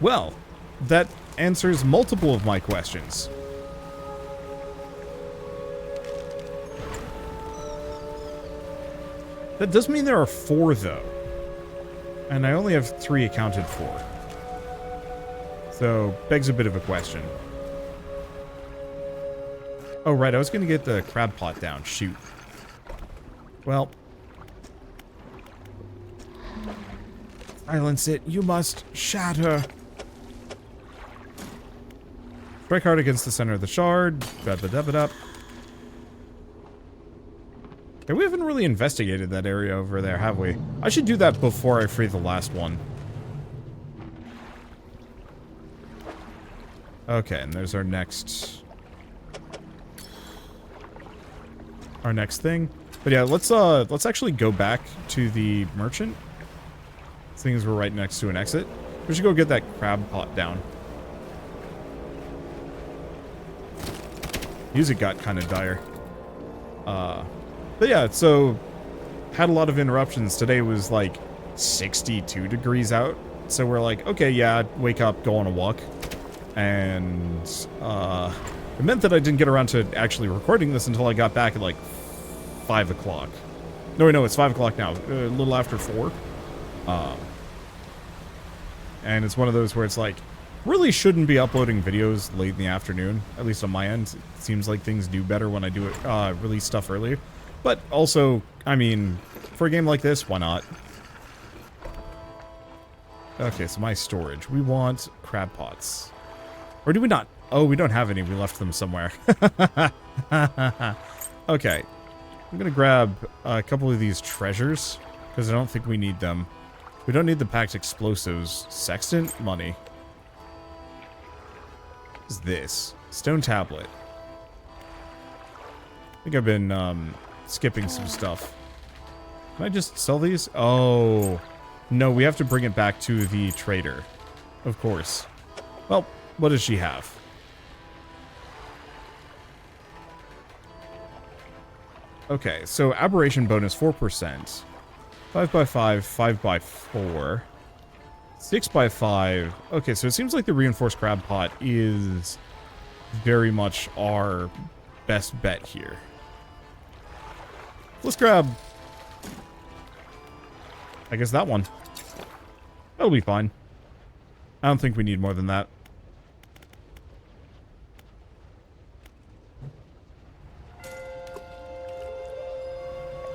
Well, that answers multiple of my questions. That does mean there are 4, though. And I only have 3 accounted for. So, begs a bit of a question. Oh, right, I was going to get the crab pot down. Shoot. Well. Silence it. You must shatter. Strike hard against the center of the shard. Ba-ba-da-ba-da. Okay, we haven't really investigated that area over there, have we? I should do that before I free the last one. Okay, and there's our next thing. But yeah, let's actually go back to the merchant. Seeing as we're right next to an exit. We should go get that crab pot down. Music got kind of dire. But yeah, so had a lot of interruptions. Today was like 62 degrees out. So we're like, okay, yeah, wake up, go on a walk. And it meant that I didn't get around to actually recording this until I got back at like 5 o'clock. No, it's 5 o'clock now. A little after 4. And it's one of those where it's like, really shouldn't be uploading videos late in the afternoon, at least on my end. It seems like things do better when I do it, release stuff earlier. But also, I mean, for a game like this, why not? Okay, so my storage. We want crab pots. Or do we not? Oh, we don't have any. We left them somewhere. Okay. I'm gonna grab a couple of these treasures, because I don't think we need them. We don't need the packed explosives. Sextant? Money. What is this? Stone tablet. I think I've been, skipping some stuff. Can I just sell these? Oh. No, we have to bring it back to the trader. Of course. Well, what does she have? Okay, so aberration bonus 4%. 5x5, 5x4. 6x5. Okay, so it seems like the reinforced crab pot is very much our best bet here. Let's grab, I guess, that one. That'll be fine. I don't think we need more than that.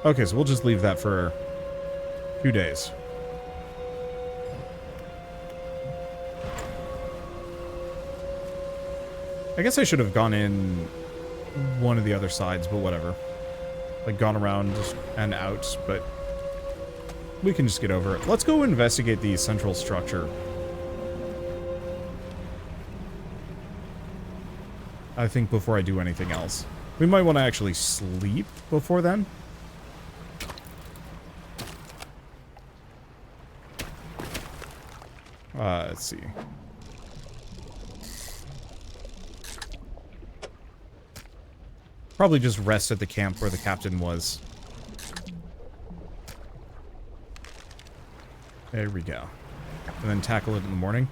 Okay, so we'll just leave that for 2 days. I guess I should have gone in one of the other sides, but whatever. Like, gone around and out, but we can just get over it. Let's go investigate the central structure. I think before I do anything else. We might want to actually sleep before then. Let's see. Probably just rest at the camp where the captain was. There we go. And then tackle it in the morning.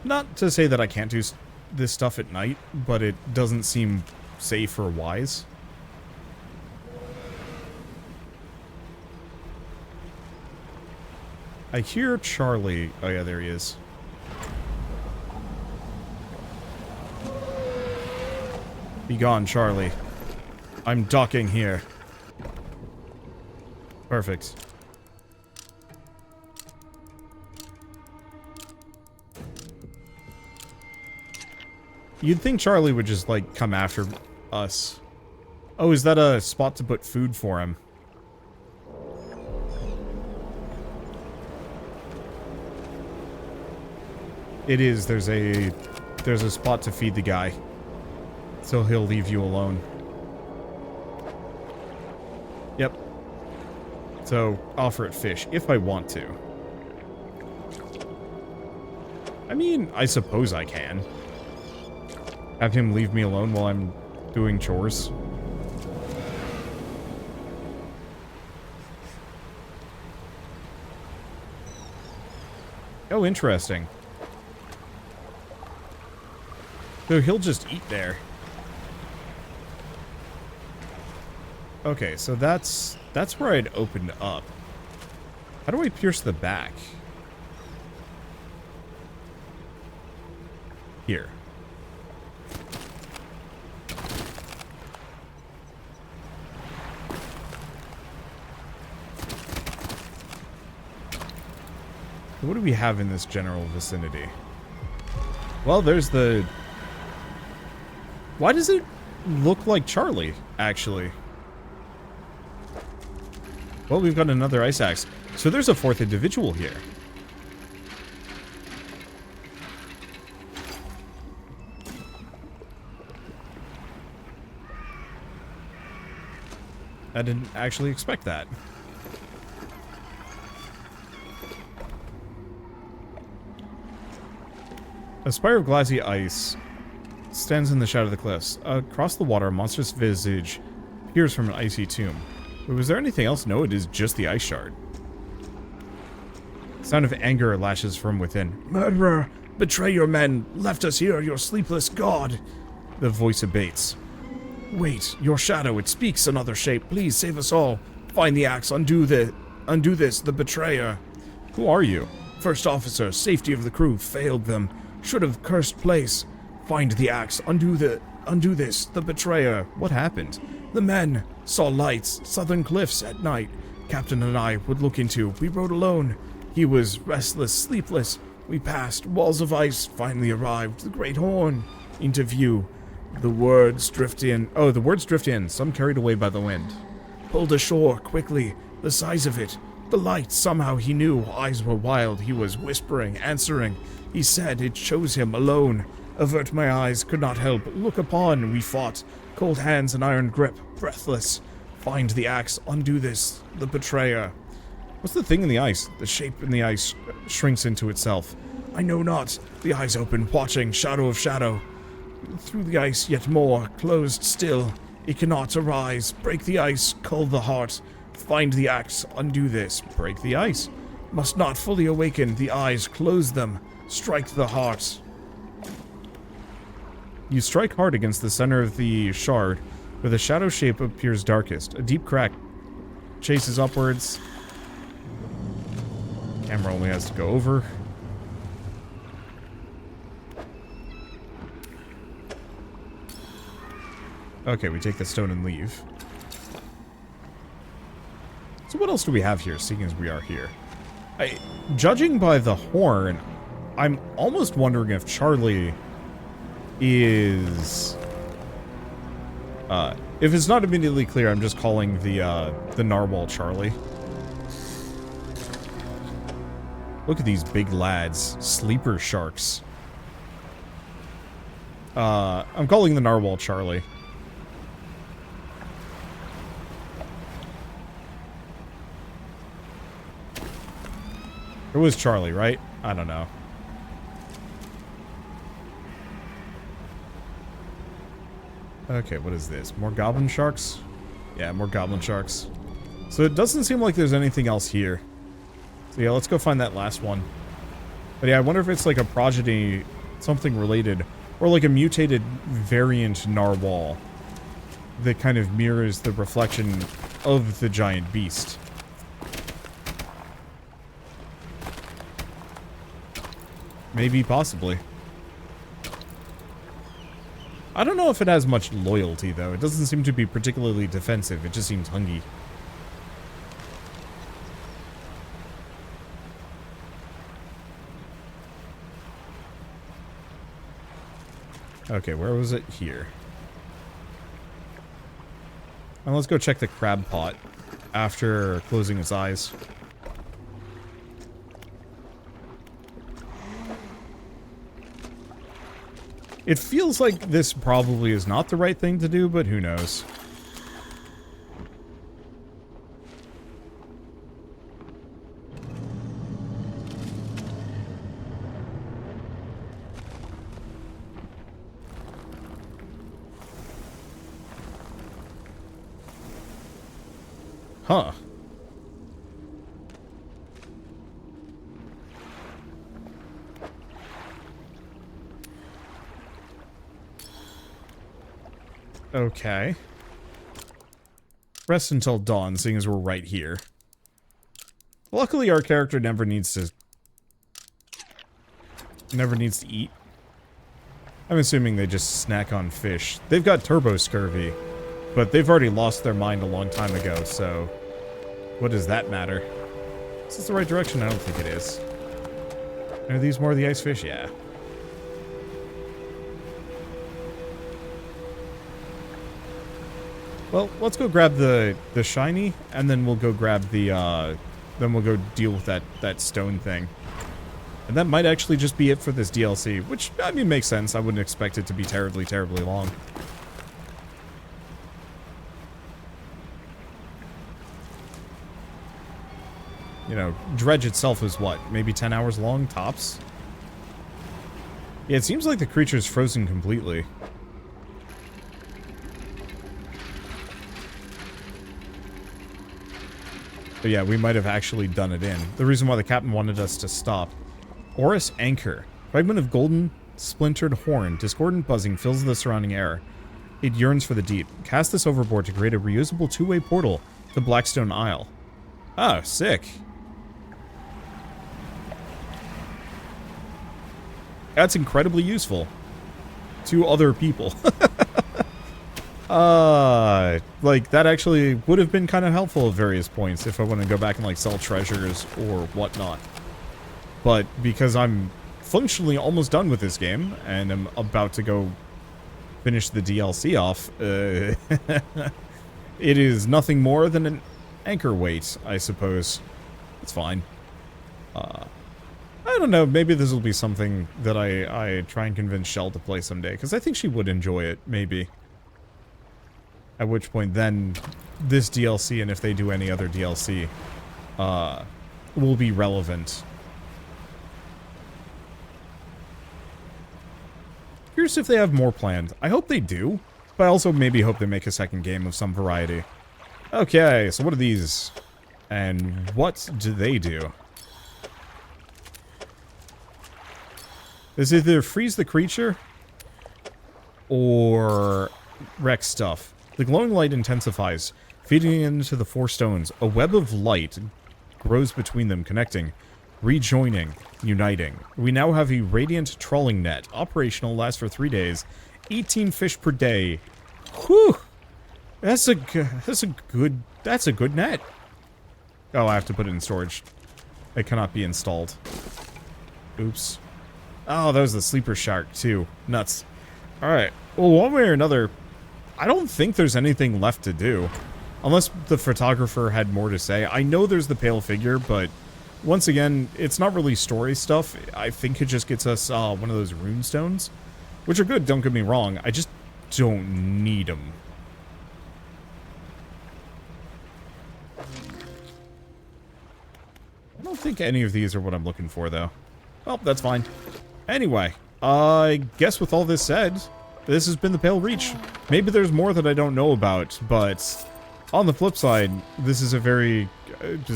Not to say that I can't do this stuff at night, but it doesn't seem safe or wise. I hear Charlie. Oh yeah, there he is. Be gone, Charlie. I'm docking here. Perfect. You'd think Charlie would just, like, come after us. Oh, is that a spot to put food for him? It is. There's a spot to feed the guy. So he'll leave you alone. Yep. So, offer it fish, if I want to. I mean, I suppose I can. Have him leave me alone while I'm doing chores. Oh, interesting. So he'll just eat there. Okay, so that's where I'd opened up. How do I pierce the back? Here. What do we have in this general vicinity? Well, there's the... Why does it look like Charlie, actually? Well, we've got another ice axe. So there's a fourth individual here. I didn't actually expect that. A spire of glassy ice stands in the shadow of the cliffs. Across the water, a monstrous visage peers from an icy tomb. But was there anything else? No, it is just the ice shard. The sound of anger lashes from within. Murderer! Betray your men! Left us here, your sleepless god! The voice abates. Wait, your shadow, it speaks another shape. Please save us all. Find the axe, undo this, the betrayer. Who are you? First officer, safety of the crew, failed them. Should have cursed place. Find the axe, undo this, the betrayer. What happened? The men saw lights, southern cliffs at night. Captain and I would look into. We rode alone. He was restless, sleepless. We passed. Walls of ice finally arrived. The great horn into view. The words drift in. Oh, the words drift in. Some carried away by the wind. Pulled ashore quickly. The size of it. The light, somehow he knew. Eyes were wild. He was whispering, answering. He said it chose him alone. Avert my eyes, could not help. Look upon, we fought. Cold hands and iron grip, breathless. Find the axe, undo this, the betrayer. What's the thing in the ice? The shape in the ice shrinks into itself. I know not. The eyes open, watching, shadow of shadow. Through the ice yet more, closed still. It cannot arise. Break the ice, cull the heart. Find the axe, undo this. Break the ice. Must not fully awaken the eyes, close them. Strike the heart. You strike hard against the center of the shard, where the shadow shape appears darkest. A deep crack chases upwards. Camera only has to go over. Okay, we take the stone and leave. So what else do we have here, seeing as we are here? Judging by the horn, I'm almost wondering if Charlie is... if it's not immediately clear, I'm just calling the narwhal Charlie. Look at these big lads. Sleeper sharks. I'm calling the narwhal Charlie. It was Charlie, right? I don't know. Okay, what is this? More goblin sharks? Yeah, more goblin sharks. So it doesn't seem like there's anything else here. So yeah, let's go find that last one. But yeah, I wonder if it's like a progeny, something related, or like a mutated variant narwhal that kind of mirrors the reflection of the giant beast. Maybe, possibly. I don't know if it has much loyalty, though. It doesn't seem to be particularly defensive. It just seems hungry. Okay, where was it? Here. And let's go check the crab pot after closing its eyes. It feels like this probably is not the right thing to do, but who knows. Huh. Okay. Rest until dawn, seeing as we're right here. Luckily, our character never needs to eat. I'm assuming they just snack on fish. They've got turbo scurvy, but they've already lost their mind a long time ago, so what does that matter? Is this the right direction? I don't think it is. Are these more of the ice fish? Yeah. Well, let's go grab the shiny, and then we'll go grab the, then we'll go deal with that stone thing. And that might actually just be it for this DLC, which, I mean, makes sense. I wouldn't expect it to be terribly, terribly long. You know, Dredge itself is what? Maybe 10 hours long, tops? Yeah, it seems like the creature's frozen completely. But yeah, we might have actually done it in. The reason why the captain wanted us to stop. Orus Anchor. Fragment of golden splintered horn. Discordant buzzing fills the surrounding air. It yearns for the deep. Cast this overboard to create a reusable two-way portal to Blackstone Isle. Oh, sick. That's incredibly useful. To other people. Like, that actually would have been kind of helpful at various points if I want to go back and, like, sell treasures or whatnot. But because I'm functionally almost done with this game, and I'm about to go finish the DLC off, it is nothing more than an anchor weight, I suppose. It's fine. I don't know, maybe this will be something that I try and convince Shell to play someday, because I think she would enjoy it, maybe. At which point, then, this DLC, and if they do any other DLC, will be relevant. Curious if they have more planned. I hope they do, but I also maybe hope they make a second game of some variety. Okay, so what are these? And what do they do? This either freeze the creature or wreck stuff. The glowing light intensifies, feeding into the 4 stones. A web of light grows between them, connecting, rejoining, uniting. We now have a radiant trawling net. Operational, lasts for 3 days. 18 fish per day. Whew! That's a good net. Oh, I have to put it in storage. It cannot be installed. Oops. Oh, that was the sleeper shark, too. Nuts. Alright. Well, one way or another, I don't think there's anything left to do. Unless the photographer had more to say. I know there's the pale figure, but once again, it's not really story stuff. I think it just gets us one of those rune stones, which are good, don't get me wrong. I just don't need them. I don't think any of these are what I'm looking for, though. Well, that's fine. Anyway, I guess with all this said, this has been the Pale Reach. Maybe there's more that I don't know about, but on the flip side, this has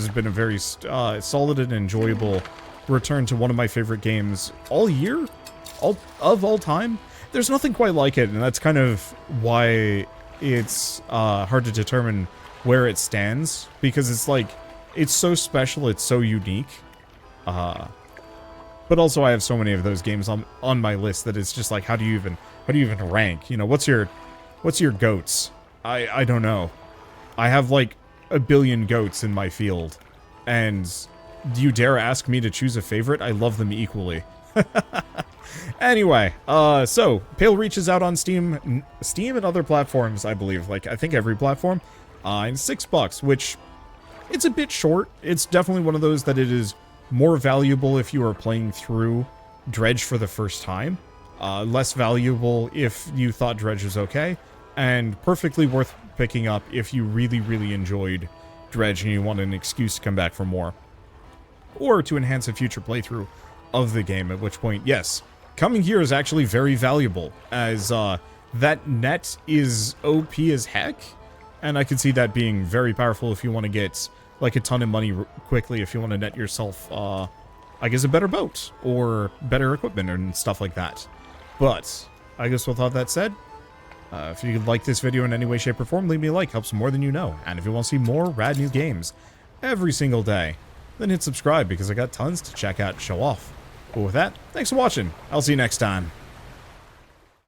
been a very solid and enjoyable return to one of my favorite games all year, all time. There's nothing quite like it, and that's kind of why it's hard to determine where it stands, because it's like, it's so special, it's so unique. But also I have so many of those games on my list that it's just like, how do you even rank? You know, what's your goats? I don't know. I have like a billion goats in my field, and do you dare ask me to choose a favorite? I love them equally. Anyway, so Pale Reach is out on Steam and other platforms, I believe. Like, I think every platform, and $6, which it's a bit short. It's definitely one of those that it is more valuable if you are playing through Dredge for the first time. Less valuable if you thought Dredge was okay, and perfectly worth picking up if you really, really enjoyed Dredge and you want an excuse to come back for more. Or to enhance a future playthrough of the game, at which point, yes, coming here is actually very valuable, as that net is OP as heck, and I could see that being very powerful if you want to get like a ton of money quickly, if you want to net yourself, I guess, a better boat, or better equipment, and stuff like that. But, I guess with all that said, if you like this video in any way, shape, or form, leave me a like, helps more than you know. And if you want to see more rad new games every single day, then hit subscribe, because I got tons to check out and show off. But with that, thanks for watching. I'll see you next time.